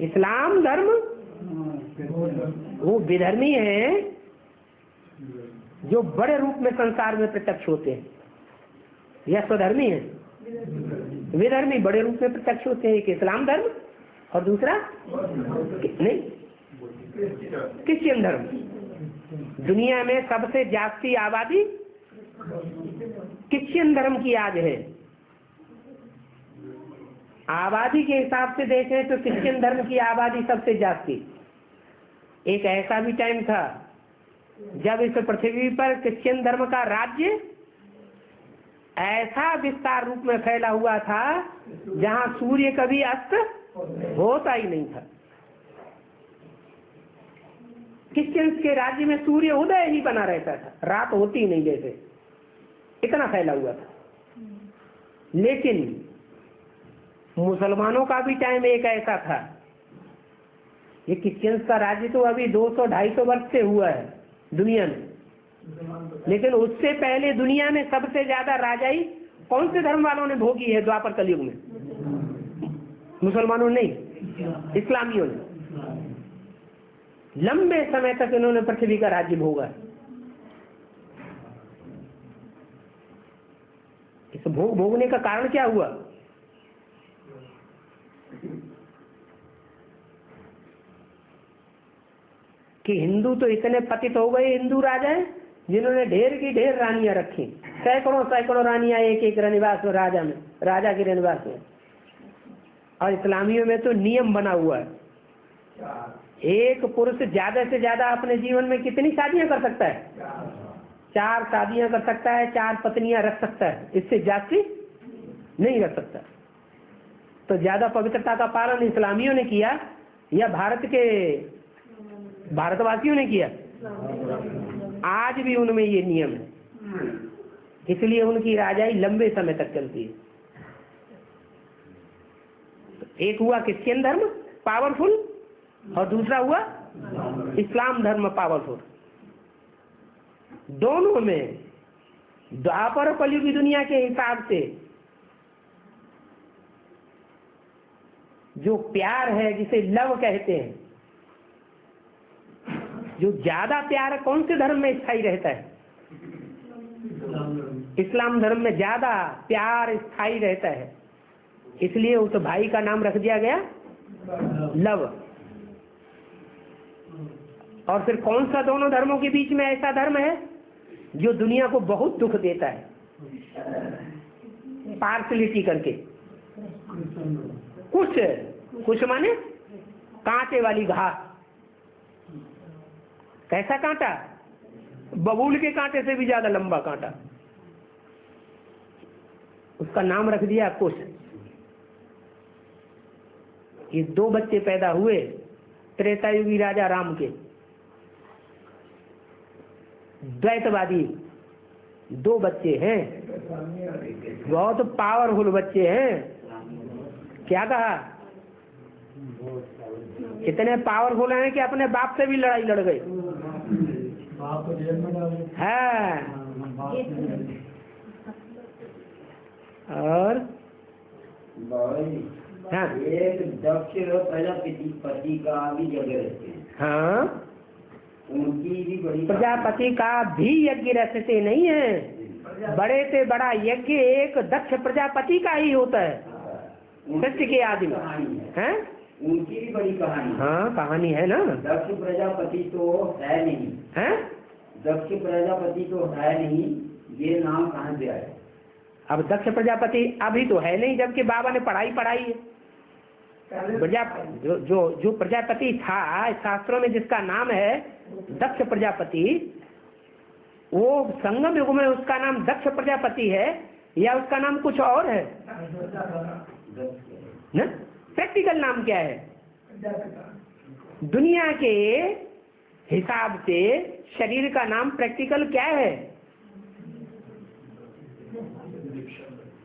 इस्लाम धर्म। वो विधर्मी हैं जो बड़े रूप में संसार में प्रत्यक्ष होते हैं, या स्वधर्मी है? विधर्मी बड़े रूप में प्रत्यक्ष होते हैं। एक इस्लाम धर्म और दूसरा नहीं क्रिश्चियन धर्म। दुनिया में सबसे जास्ती आबादी क्रिश्चियन धर्म की आज है। आबादी के हिसाब से देखें तो क्रिश्चियन धर्म की आबादी सबसे जास्ती। एक ऐसा भी टाइम था जब इस पृथ्वी पर क्रिश्चियन धर्म का राज्य ऐसा विस्तार रूप में फैला हुआ था जहां सूर्य कभी अस्त होता ही नहीं था। क्रिश्चियंस के राज्य में सूर्य उदय ही बना रहता था, रात होती ही नहीं, जैसे इतना फैला हुआ था। लेकिन मुसलमानों का भी टाइम एक ऐसा था। ये क्रिश्चियंस का राज्य तो अभी 200-250 वर्ष से हुआ है दुनिया में, लेकिन उससे पहले दुनिया में सबसे ज्यादा राजाई कौन से धर्म वालों ने भोगी है? द्वापर कलयुग में मुसलमानों नहीं, इस्लामियों ने। लंबे समय तक इन्होंने पृथ्वी का राज्य भोगा। इस भोगने का कारण क्या हुआ? कि हिंदू तो इतने पतित हो गए, हिंदू राजा हैं जिन्होंने ढेर की ढेर रानियां रखी, सैकड़ों रानियां एक रनिवास में, राजा के रनिवास में। और इस्लामियों में तो नियम बना हुआ है, एक पुरुष ज्यादा से ज्यादा अपने जीवन में कितनी शादियां कर सकता है? 4 शादियां कर सकता है, 4 पत्नियां रख सकता है, इससे जास्ती नहीं रख सकता। तो ज्यादा पवित्रता का पालन इस्लामियों ने किया या भारतवासियों ने किया? आज भी उनमें ये नियम है, इसलिए उनकी राजाई लंबे समय तक चलती है। एक हुआ क्रिश्चियन धर्म पावरफुल और दूसरा हुआ इस्लाम धर्म पावरफुल। दोनों में द्वापर कलयुग की दुनिया के हिसाब से जो प्यार है, जिसे लव कहते हैं, जो ज्यादा प्यार कौन से धर्म में स्थायी रहता है? इस्लाम धर्म में ज्यादा प्यार स्थायी रहता है, इसलिए उस भाई का नाम रख दिया गया लव। और फिर कौन सा दोनों धर्मों के बीच में ऐसा धर्म है जो दुनिया को बहुत दुख देता है, पार्शलिटी करके? कुछ माने कांटे वाली घास। कैसा कांटा? बबूल के कांटे से भी ज्यादा लंबा कांटा, उसका नाम रख दिया कुश। ये 2 बच्चे पैदा हुए त्रेतायुगी राजा राम के, द्वैतवादी 2 बच्चे हैं, बहुत पावरफुल बच्चे हैं। क्या कहा? इतने पावरफुल हैं कि अपने बाप से भी लड़ाई लड़ गए। है और हाँ, एक दक्ष प्रजापति का भी यज्ञ रहते हैं। हाँ, उनकी भी बड़ी प्रजापति का भी यज्ञ रहते नहीं है। बड़े से बड़ा यज्ञ एक दक्ष प्रजापति का ही होता है, सत्य के आदमी है। उनकी भी बड़ी कहानी। हाँ, कहानी है ना। दक्ष प्रजापति तो है नहीं है, दक्ष प्रजापति तो है नहीं, ये नाम कहाँ से आया? अब दक्ष प्रजापति अभी तो है नहीं, जबकि बाबा ने पढ़ाई है। जो प्रजापति था शास्त्रों में, जिसका नाम है दक्ष प्रजापति, वो संगम युग में उसका नाम दक्ष प्रजापति है या उसका नाम कुछ और है ना? प्रैक्टिकल नाम क्या है? दुनिया के हिसाब से शरीर का नाम प्रैक्टिकल क्या है?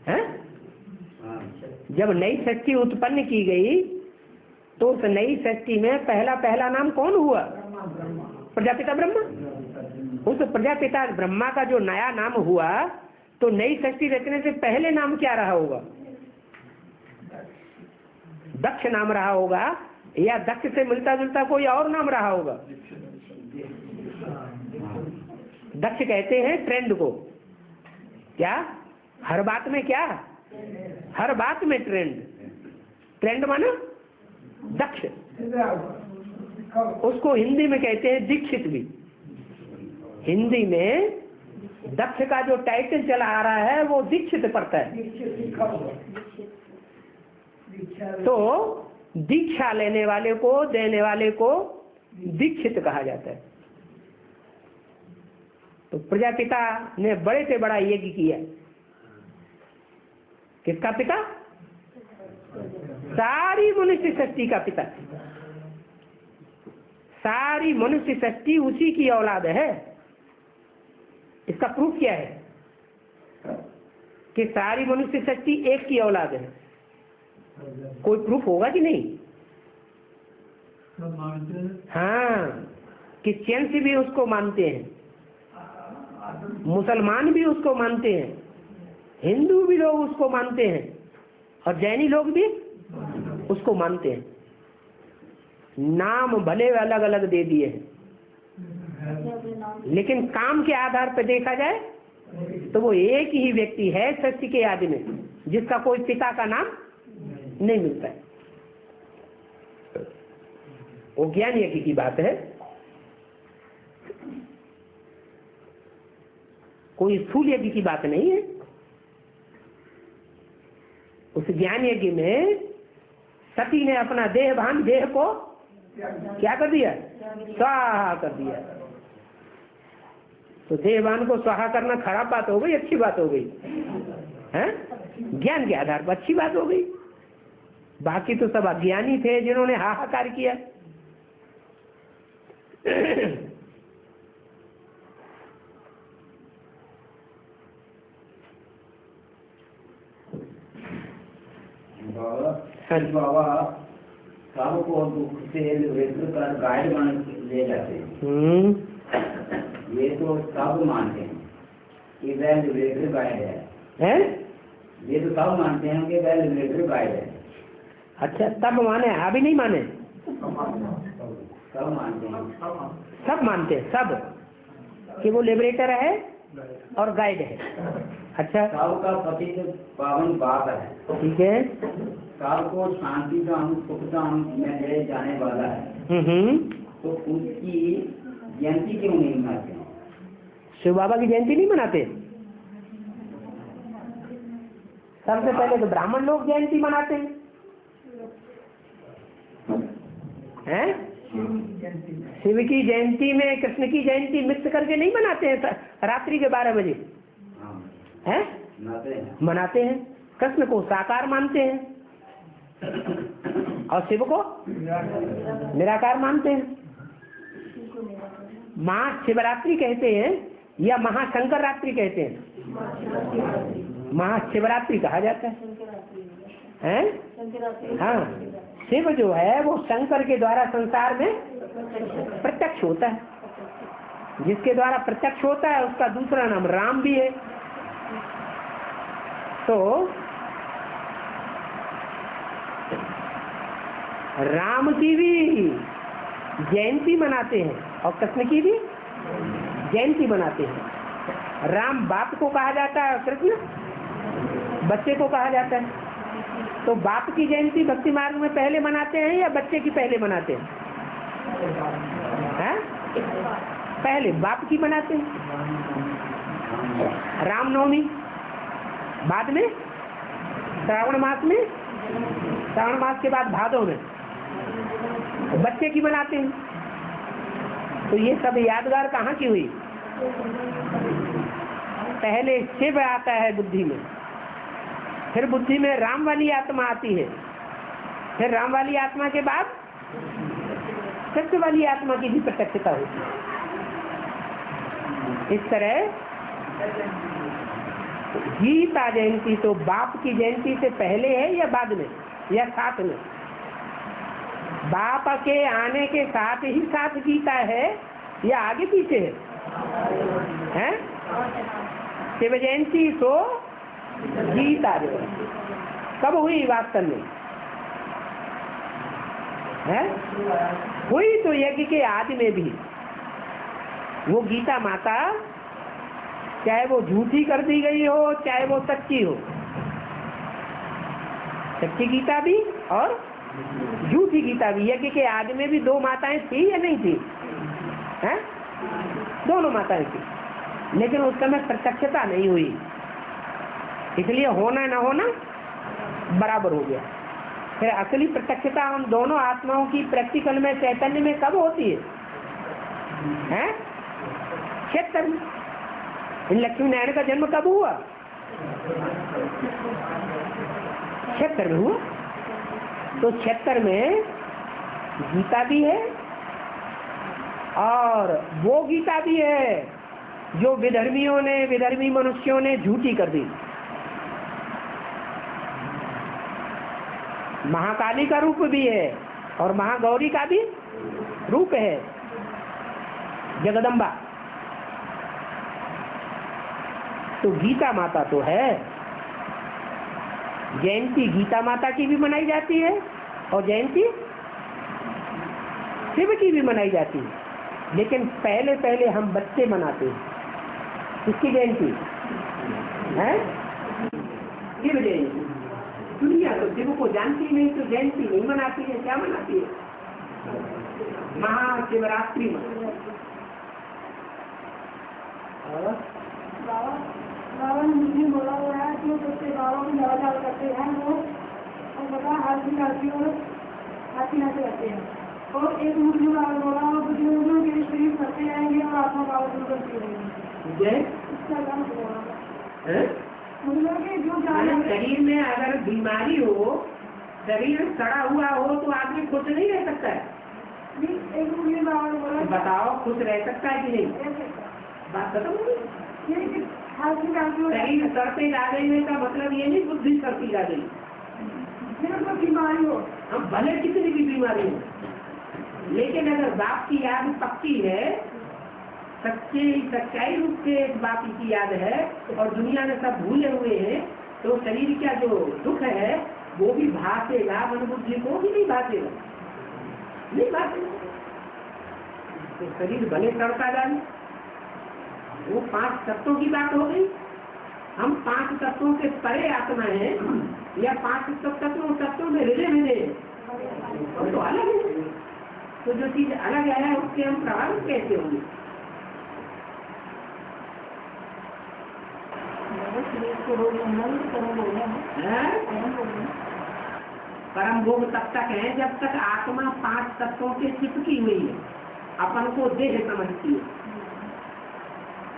हैं? जब नई सृष्टि उत्पन्न की गई तो उस नई सृष्टि में पहला नाम कौन हुआ? प्रजापिता ब्रह्मा। उस प्रजापिता ब्रह्मा का जो नया नाम हुआ, तो नई सृष्टि रचने से पहले नाम क्या रहा होगा? दक्ष नाम रहा होगा, या दक्ष से मिलता जुलता कोई और नाम रहा होगा? दक्ष कहते हैं ट्रेंड को। क्या? हर बात में क्या? हर बात में ट्रेंड माना दक्ष। उसको हिंदी में कहते हैं दीक्षित भी। हिंदी में दक्ष का जो टाइटल चला आ रहा है वो दीक्षित पड़ता है। तो दीक्षा लेने वाले को, देने वाले को दीक्षित कहा जाता है। तो प्रजापिता ने बड़े से बड़ा यज्ञ किया। किसका पिता? सारी मनुष्य सृष्टि का पिता। सारी मनुष्य सृष्टि उसी की औलाद है। इसका प्रूफ क्या है कि सारी मनुष्य सृष्टि एक की औलाद है? कोई प्रूफ होगा कि नहीं? हाँ, क्रिश्चियन भी उसको मानते हैं, मुसलमान भी उसको मानते हैं, हिंदू भी लोग उसको मानते हैं, और जैनी लोग भी उसको मानते हैं। नाम भले अलग अलग दे दिए हैं, लेकिन काम के आधार पर देखा जाए तो वो एक ही व्यक्ति है सृष्टि के आदि में, जिसका कोई पिता का नाम नहीं मिलता है। वो ज्ञान यज्ञ की बात है। कोई स्थूल यज्ञ की बात नहीं है। उस ज्ञान यज्ञ में सती ने अपना देह भान, देह को क्या कर दिया? स्वाहा कर दिया। तो देहवान को स्वाहा करना खराब बात हो गई, अच्छी बात हो गई है? ज्ञान के आधार पर अच्छी बात हो गई। बाकी तो सब अज्ञानी थे जिन्होंने हाहाकार किया। बाबा सबको दुख से कर गाइड बन ले जाते हैं। ये तो सब मानते हैं कि वह लिबरेटर गाइड है। ये तो सब मानते हैं कि वह लिबरेटर गाइड है। अच्छा, तब माने, अभी नहीं माने? सब मानते हैं, सब मानते हैं, सब कि वो लिबरेटर है और गाइड है। अच्छा, सबका पति पावन बाप है। ठीक है। सबको शांति धाम सुख धाम में ले जाने वाला है। तो उसकी जयंती क्यों नहीं मनाते? शिव बाबा की जयंती नहीं मनाते? सबसे पहले तो ब्राह्मण लोग जयंती मनाते हैं। शिव की जयंती में कृष्ण की जयंती मिक्स करके नहीं मनाते हैं रात्रि के 12 बजे? हैं? मनाते हैं। कृष्ण को साकार मानते हैं और शिव को निराकार मानते हैं। महाशिवरात्रि कहते हैं या महाशंकर रात्रि कहते हैं? महाशिवरात्रि कहा जाता है। हाँ, शिव जो है वो शंकर के द्वारा संसार में प्रत्यक्ष होता है। जिसके द्वारा प्रत्यक्ष होता है उसका दूसरा नाम राम भी है। तो राम की भी जयंती मनाते हैं और कृष्ण की भी जयंती मनाते हैं। राम बाप को कहा जाता है, कृष्ण बच्चे को कहा जाता है। तो बाप की जयंती भक्ति मार्ग में पहले मनाते हैं या बच्चे की पहले मनाते हैं? पहले बाप की मनाते हैं। रामनवमी बाद में, श्रावण मास में, श्रावण मास के बाद भादों में बच्चे की मनाते हैं। तो ये सब यादगार कहाँ की हुई? पहले शिव आता है बुद्धि में, फिर बुद्धि में राम वाली आत्मा आती है, फिर राम वाली आत्मा के बाद सत्य वाली आत्मा की भी प्रत्यक्षता होती है। इस तरह गीता जयंती तो बाप की जयंती से पहले है या बाद में या साथ में? बाप के आने के साथ ही साथ गीता है या आगे पीछे है? शिव जयंती तो गीता जयंती कब हुई वास्तव में? है हुई तो यज्ञ के आदि में भी। वो गीता माता चाहे वो झूठी कर दी गई हो चाहे वो सच्ची हो, सच्ची गीता भी और झूठी गीता भी, यज्ञ के आदि में भी दो माताएं थी या नहीं थी? हैं? दोनों माताएं थी, लेकिन उस समय प्रत्यक्षता नहीं हुई, इसलिए होना न होना बराबर हो गया। फिर असली प्रत्यक्षता हम दोनों आत्माओं की प्रैक्टिकल में चैतन्य में कब होती है? हैं? क्षेत्र में। इन लक्ष्मी नारायण का जन्म कब हुआ? क्षेत्र में हुआ। तो क्षेत्र में गीता भी है और वो गीता भी है जो विधर्मी मनुष्यों ने झूठी कर दी। महाकाली का रूप भी है और महागौरी का भी रूप है, जगदम्बा। तो गीता माता तो है। जयंती गीता माता की भी मनाई जाती है और जयंती शिव की भी मनाई जाती है, लेकिन पहले पहले हम बच्चे मनाते हैं। किसकी जयंती है? शिव जयंती। दुनिया तो शिव को जानती नहीं तो जयंती नहीं मनाती है। क्या मनाती है? महाशिवरात्रि में। बाबा ने मुझे बोला हुआ है कि उसके बाबा को लगातार करते हैं वो, और बता हाथी नाचते रहते हैं। और एक मुस्लिम बोला बुजुर्गों के शरीर करते रहेंगे और आत्मा बाबा करती रहेंगे। जय हैं? मतलब कि जो जाने शरीर में अगर बीमारी हो, शरीर सड़ा हुआ हो तो आदमी खुश नहीं रह सकता है। एक मुझे बाबा ने बोला बताओ खुश रह सकता है कि नहीं? बात खत्म हो गई। शरीर सड़ते जा गई का मतलब ये नहीं बुद्धि सड़ती जा गई। बीमारी हो, हम भले कितनी भी बीमारी हो, लेकिन अगर बाप की याद पक्की है, सच्चाई रूप से बाप की याद है और दुनिया में सब भूले हुए हैं, तो शरीर का जो दुख है वो भी भासेगा, मन बुद्धि को भी नहीं भासेगा, नहीं भासेगा। तो शरीर भले सड़ता जाए, वो 5 तत्वों की बात हो गई। हम 5 तत्वों से परे आत्मा है या 5 तत्वों में हृदय में और तो अलग है। तो जो चीज अलग है उससे हम प्रभावित कैसे होंगे? परम भोग तब तक है जब तक आत्मा 5 तत्वों से चिपकी हुई है, अपन को देह समझती है,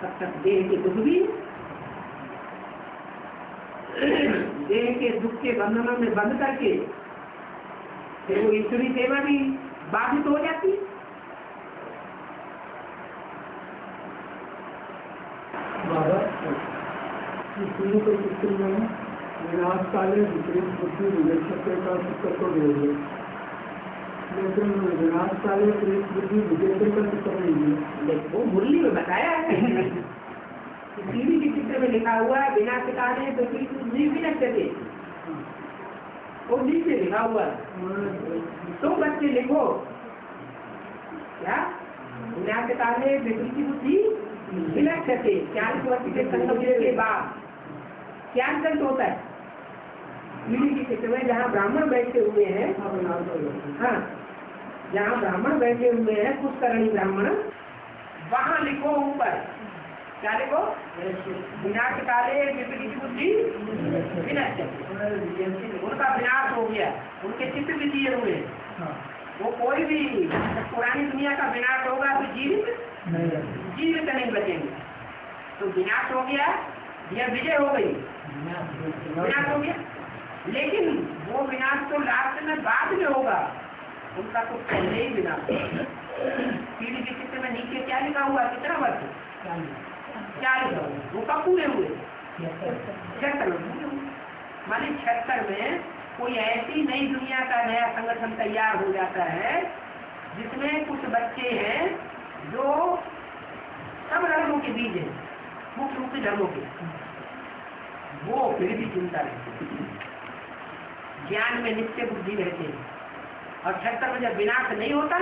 तब तक देह के दुख भी, देह के दुख के बंधनों में बंद करके फिर वो ईश्वरी सेवा भी बाधित हो जाती है। शुरू के चित्र में विनाश काले विपरीत बुद्धि विवेचक का चित्र को भेजे, लेकिन विनाश काले विपरीत बुद्धि विवेचक का चित्र नहीं है। वो मुरली में बताया है, सीढ़ी के चित्र में लिखा हुआ है विनाश काले विपरीत बुद्धि विनश्यते, वो नीचे लिखा हुआ है। तो बच्चे लिखो क्या विनाश काले विपरीत बुद्धि विनश्यते, 40 वर्ष के संगम के बाद क्या अंतर होता है? पीढ़ी के चित्र में जहाँ ब्राह्मण बैठे हुए हैं, हाँ, जहाँ ब्राह्मण बैठे हुए हैं पुष्करणी ब्राह्मण, वहाँ लिखो ऊपर क्या लिखो? विनाश काले विपरीत बुद्धि विनश्यते, उनका विनाश हो गया, उनके चित्त भी दिए हुए हैं। वो कोई भी पुरानी दुनिया का विनाश होगा तो जीवित नहीं बचेंगे। तो विनाश हो गया या विजय हो गई? विनाश हो गया, लेकिन वो विनाश तो लास्ट में बाद में होगा, उनका तो पहले ही विनाश। पीढ़ी के चित्र में नीचे क्या लिखा हुआ? कितना वर्ष? 40। वो कब पूरे हुए? 76 माने 76 में कोई ऐसी नई दुनिया का नया संगठन तैयार हो जाता है जिसमें कुछ बच्चे हैं जो सब धर्मों के बीज हैं, मुख्य रूप से धर्मों के, वो फिर भी चिंता रहती है, ज्ञान में नित्य बुद्धि रहते हैं। और 76 में जब विनाश नहीं होता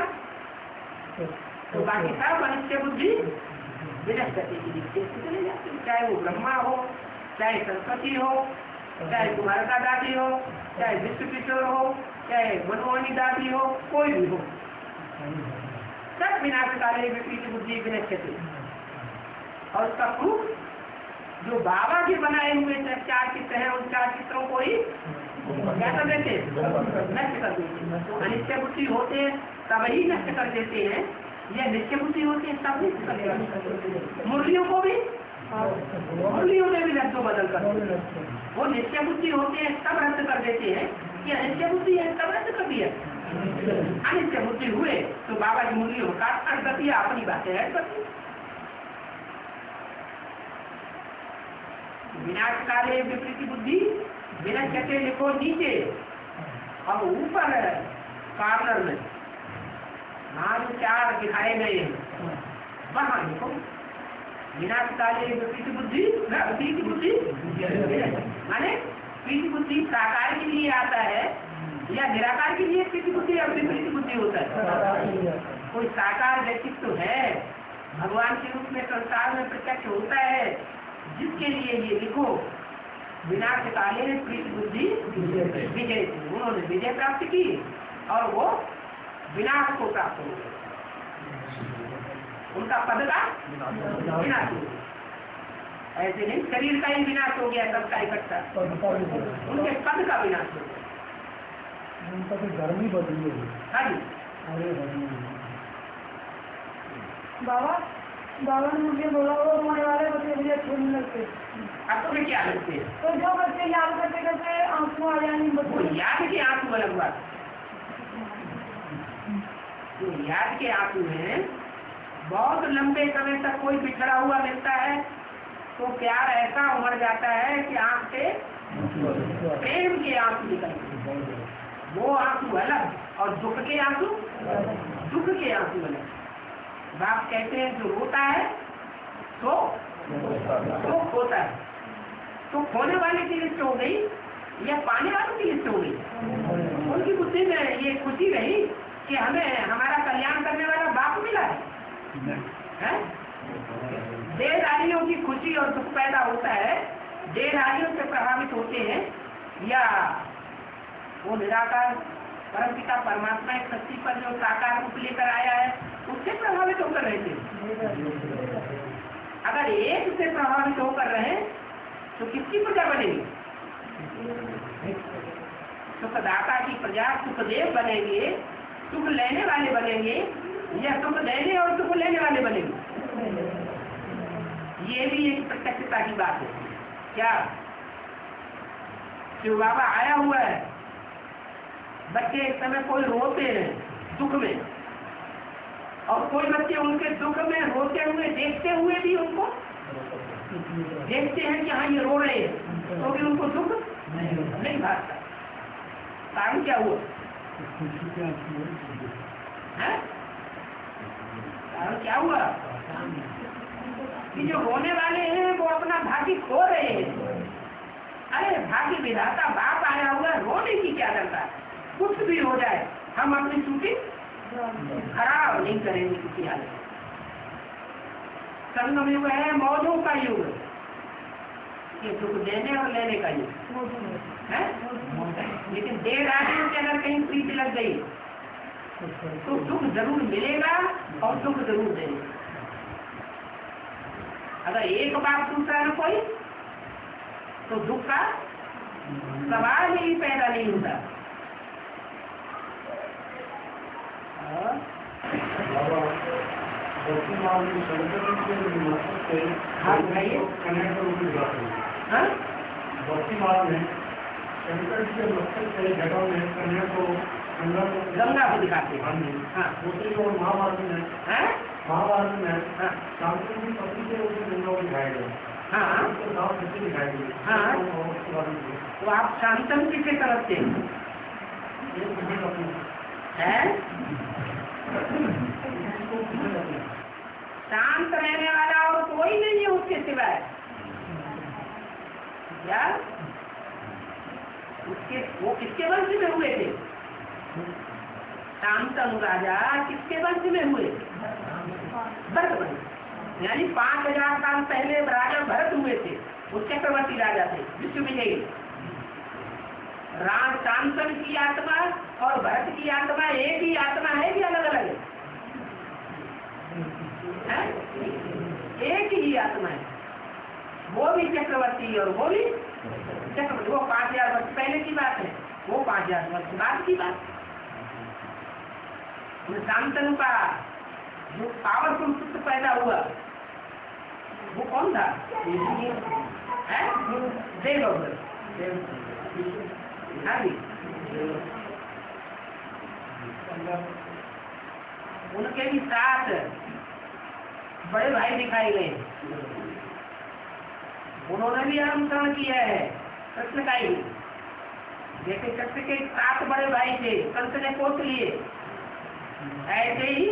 तो बाकी सब अनित्य बुद्धि विनश्यते की नित्य चले जाते हैं। चाहे वो ब्रह्मा हो, चाहे सरस्वती हो, चाहे कुमारका दादी हो, चाहे विश्व किशोर हो, चाहे मनमोहनी दादी हो, कोई भी हो, सब विनाश काले विपरीत बुद्धि विनश्यते। और उसका प्रूफ जो बाबा के बनाए हुए 4 चित्र हैं, उन 4 चित्रों को ही क्या कर देते? नष्ट कर देते। अनित्य बुद्धि होते हैं तब ही नष्ट कर देते हैं, या नित्य बुद्धि होते हैं तब नष्ट कर देते हैं। मुरलियों को भी, मुरलियों में भी रद्दो बदल कर देते हैं। वो नित्य बुद्धि होते हैं तब रद्द कर देते हैं, कि अनित्य बुद्धि है तब रद्द कर दिया। अनित्य बुद्धि हुए तो बाबा की मुरलियों का काट कर दिया, अपनी बातें ऐड कर दी। विनाश काले विपरीत बुद्धि विनश्यते लिखो नीचे, और ऊपर कॉर्नर में हाँ जो 4 दिखाए गए हैं वहाँ लिखो विनाश काले विपरीत बुद्धि विपरीत बुद्धि। माने विपरीत बुद्धि साकार के लिए आता है या निराकार के लिए विपरीत बुद्धि या विपरीत बुद्धि होता है? कोई साकार व्यक्तित्व है, भगवान के रूप में संसार में प्रत्यक्ष होता है, जिसके लिए ये लिखो विनाश काले विपरीत बुद्धि विजय। उन्होंने विजय प्राप्त की और वो विनाश को प्राप्त हो गए, उनका पद का विनाश हो गया। ऐसे नहीं शरीर का ही विनाश हो गया सबका इकट्ठा, उनके पद का विनाश हो गया। उनका तो धर्म ही बदली है। हाँ जी बाबा बाबा ने मुझे बोला वो रोने वाले बच्चे मुझे अच्छे नहीं लगते। अब तुम्हें क्या लगते हैं? तो जो बच्चे याद करते करते आंसू आ जाएंगे वो बच्चे। याद के आंसू अलग बात, जो याद के आंसू हैं, बहुत लंबे समय तक कोई बिछड़ा हुआ मिलता है तो प्यार ऐसा उमड़ जाता है कि आंख से प्रेम के आंसू निकलते हैं, वो आंसू अलग, और दुख के आंसू अलग। बाप कहते हैं जो रोता है तो खोता है, तो खोने वाले की लिस्ट हो गई या पाने वालों की लिस्ट हो गई? उनकी बुद्धि में ये खुशी रही कि हमें हमारा कल्याण करने वाला बाप मिला है? देहधारियों की खुशी और दुख पैदा होता है, देहधारियों से प्रभावित होते हैं, या वो निराकार परमपिता परमात्मा एक शक्ति पर जो साकार रूप लेकर आया है उससे प्रभावित होकर रहते हैं। अगर एक से प्रभावित होकर रहे तो किसकी प्रजा बनेगी? सुखदाता की प्रजा सुखदेव बनेंगे, सुख लेने वाले बनेंगे, या सुख देने और सुख लेने वाले बनेंगे? ये भी एक प्रत्यक्षता की बात है। क्या शिव बाबा आया हुआ है, बच्चे एक समय कोई रोते हैं दुख में, और कोई बच्चे उनके दुख में रोते हुए देखते हुए भी उनको देखते हैं कि हाँ ये रो रहे हैं, तो भी उनको दुख नहीं भागता। कारण क्या हुआ? कारण क्या हुआ कि जो रोने वाले हैं वो अपना भाग्य खो रहे हैं। अरे भाग्य विधाता बाप आया हुआ, रोने की क्या करता है? कुछ भी हो जाए हम अपनी छुट्टी खराब नहीं करेंगे किसी हालत में। संगम युग है मौजों का युग, ये दुख देने और लेने का युग है। लेकिन देर आदमी से अगर कहीं प्रीति लग गई तो दुख जरूर मिलेगा और दुख जरूर देगा। अगर एक बात पूछता है ना कोई, तो दुख का सवाल ही पैदा नहीं होता। गंगा को दिखाते हैं। हाँ, महाभारत में शांतनु की पत्नी के रूप में गंगा को दिखाया गया। हाँ, दिखाया गया। हाँ, तो आप शांतनु किसे समझते हैं? शांत रहने वाला और कोई नहीं है उसके सिवाय। क्या वो किसके वंश में हुए थे? शांतनु राजा किसके वंश में हुए? भरत वंश। यानी 5000 साल पहले राजा भरत हुए थे, वो चक्रवर्ती राजा थे, विश्व विजयी। राम शांतनु की आत्मा और भरत की आत्मा एक ही आत्मा है कि अलग अलग है? एक ही आत्मा है। वो भी चक्रवर्ती और वो भी चक्रवर्ती। वो 5000 वर्ष पहले की बात है, वो 5000 वर्ष बाद की बात। शांतनु का जो पावरफुल पुत्र पैदा हुआ वो कौन था? देव। उनके भी 7 बड़े भाई दिखाए गए, उन्होंने भी अनुसरण किया है कृष्ण का ही। जैसे कृष्ण के 7 बड़े भाई थे, कंस ने कोस लिए, ऐसे ही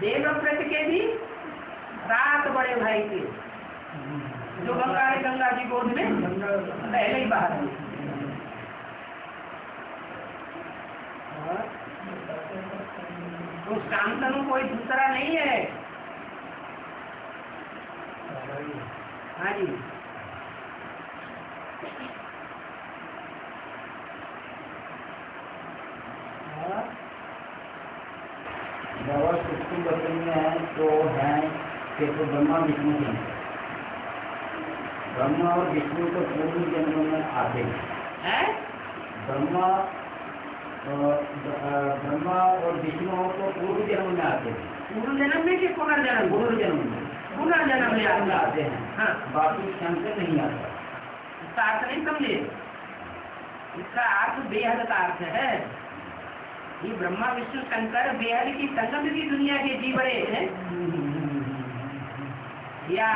देवव्रत के भी 7 बड़े भाई थे, जो गंगा जी गोद में पहले ही बाहर हुए। तो शांतनु कोई दूसरा नहीं है। हाँ जी, बाबा सृष्टि बचन में तो है कि तो ब्रह्मा विष्णु हैं। ब्रह्मा और विष्णु तो पूर्व जन्म में आते हैं। ब्रह्मा और विष्णु तो पूर्व जन्म में आते हैं। पूर्व जन्म में कि पुनर्जन्म? पूर्व जन्म में। पुनर्जन्म में आते हैं। हाँ, बाकी शंकर नहीं आता। इसका अर्थ नहीं समझे, इसका अर्थ बेहद का अर्थ है। ये ब्रह्मा विष्णु शंकर बेहद की संगम की दुनिया के जी बड़े हैं या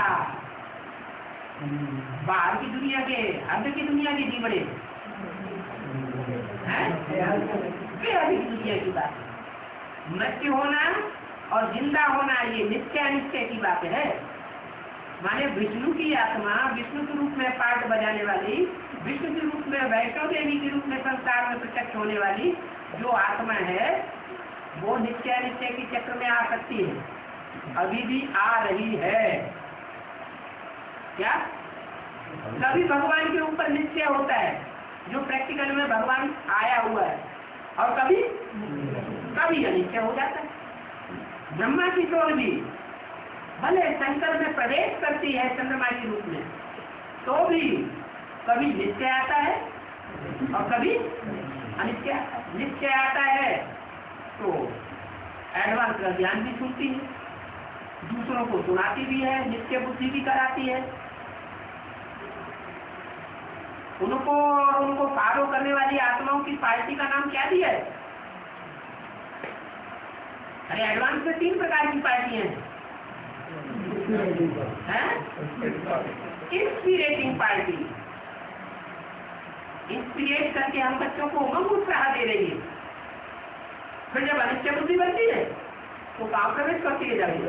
बाहर की दुनिया के, अर्ध की दुनिया के जी बड़े हैं? बेहद की दुनिया की बात। मृत्यु होना और जिंदा होना ये नित्य अनित्य की बात है। माने विष्णु की आत्मा विष्णु के रूप में पाठ बजाने वाली, विष्णु के रूप में वैष्णव देवी के रूप में संसार में प्रत्यक्ष होने वाली जो आत्मा है वो नित्य अनित्य के चक्र में आ सकती है, अभी भी आ रही है। क्या कभी भगवान के ऊपर निश्चय होता है जो प्रैक्टिकल में भगवान आया हुआ है, और कभी अनिश्चय हो जाता है। ब्रह्मा की टोल भी भले शंकर में प्रवेश करती है चंद्रमा के रूप में, तो भी कभी निश्चय आता है और कभी अनिश्चय। निश्चय आता है तो एडवांस का ज्ञान भी सुनती है, दूसरों को सुनाती भी है, निश्चय बुद्धि भी कराती है। उनको फॉलो करने वाली आत्माओं की पार्टी का नाम क्या दिया है? अरे एडवांस में 3 प्रकार की पार्टियां हैं। इंस्पिरेटिंग पार्टी, इंस्पिरेट करके हम बच्चों को उमंग उत्साह दे रही है। फिर जब अनिश्चय बुद्धि बनती है तो कहाँ प्रवेश करती है? जाएगी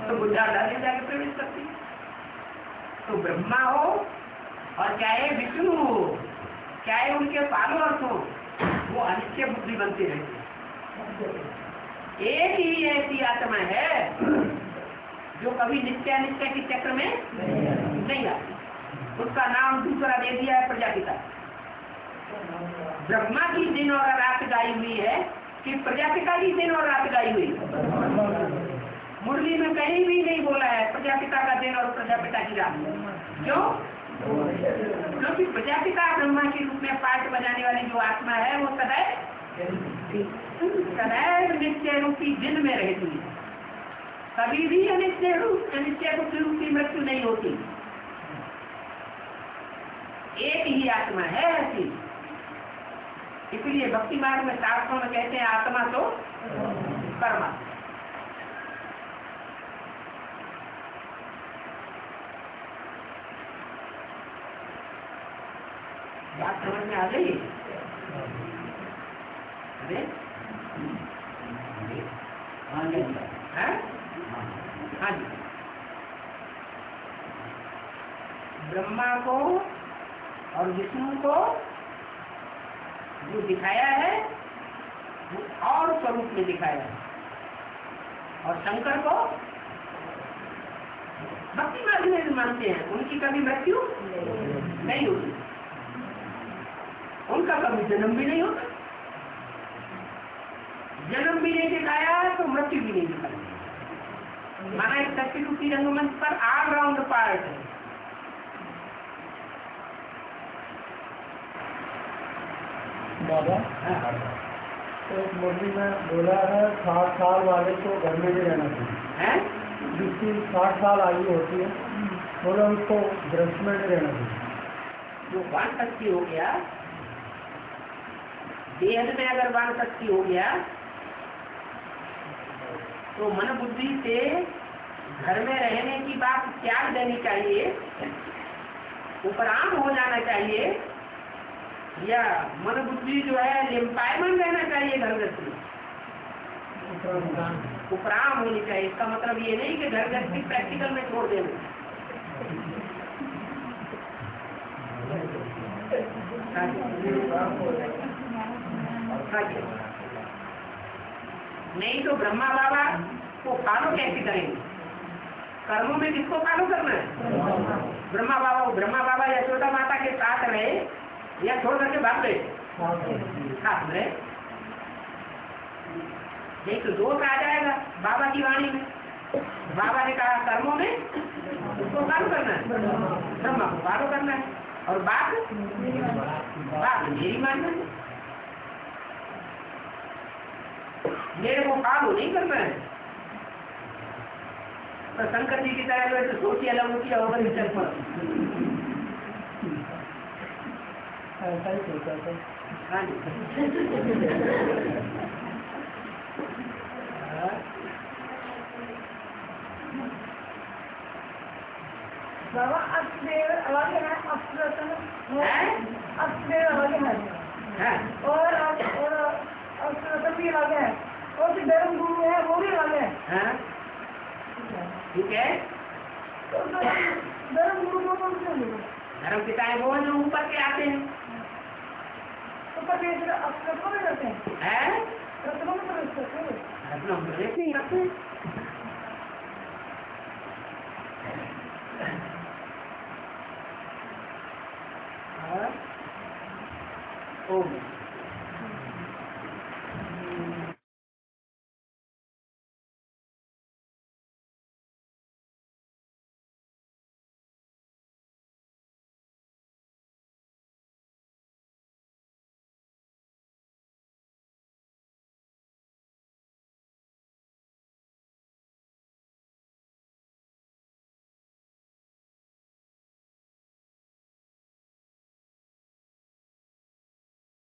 तो बुद्धा डाले जाके प्रवेश करती है। तो ब्रह्मा हो और चाहे विष्णु हो, चाहे उनके फॉलोअर्स हो, वो अनिश्चय बुद्धि बनती रहती है। एक ही ऐसी आत्मा है जो कभी नित्य अनित्य के चक्र में नहीं आती, उसका नाम दूसरा दे दिया है प्रजापिता। ब्रह्मा की दिन और रात गाई हुई है कि प्रजापिता की दिन और रात गाई हुई? मुरली में कहीं भी नहीं बोला है प्रजापिता का दिन और प्रजापिता की रात। क्यों? क्योंकि प्रजापिता ब्रह्मा के रूप में पाठ बजाने वाली जो आत्मा है वो सदैव नित्य रूपी दिन में रहती है, कभी भी अनित्य रूपी मृत्यु नहीं होती। एक ही आत्मा है ऐसी। इसलिए भक्ति मार्ग में शास्त्रों में कहते हैं आत्मा तो परमात्मा। बात समझ में आ गई? अरे हाँ जी, ब्रह्मा को और विष्णु को जो दिखाया है वो और स्वरूप में दिखाया है, और शंकर को भक्ति मार्ग में मानते हैं। उनकी कभी मृत्यु नहीं होती, उनका कभी जन्म भी नहीं होता। जन्म भी नहीं दिखाया तो मृत्यु भी नहीं दिखाई। माना एक शक्ति रूपी रंगमंच पर ऑलराउंड पार्ट है। बाबा तो एक मुरली में बोला है 60 साल वाले को घर में नहीं रहना चाहिए, जिसकी 60 साल आयु होती है बोला उसको गृहस्थ में नहीं रहना चाहिए। जो वान शक्ति हो गया, देह में अगर वान शक्ति हो गया तो मन बुद्धि से घर में रहने की बात त्याग देनी चाहिए, उपराम हो जाना चाहिए, या मन बुद्धि जो है लिम्पायमान रहना चाहिए घर गृहस्थी, उपराम होनी चाहिए। इसका मतलब ये नहीं कि घर गृहस्थी प्रैक्टिकल में छोड़ देना। नहीं तो ब्रह्मा बाबा को फॉलो कैसे करेंगे? कर्मों में किसको फॉलो करना है? ब्रह्मा बाबा यशोदा माता के साथ रहे या छोड़ करके भाग गए? साथ रहे। नहीं तो दोष आ जाएगा बाबा की वाणी में। बाबा ने कहा कर्मों में उसको फॉलो करना है, ब्रह्मा को फॉलो करना है, और बात मेरी मानना है, मेरे को फॉलो नहीं करना है। तो शंकर जी की तरह जो है तो सोची अलग किया होगा विचार पर। ऐसा ही सोचा था। हाँ जी। बाबा अष्टदेव अलग है, अष्टरत्न अष्टदेव अलग है हाँ और अष्टरत्न भी अलग है और जो धर्म गुरु है वो भी अलग है। हाँ ठीक है। तो धर्म गुरु को कौन से बोलो? धर्म पिता है वो जो ऊपर के आते हैं। तो परमेश्वर अष्टरत्न में रहते हैं, हैं रत्नों में प्रवेश करते हैं। अपना प्रवेश नहीं आते हैं। ओम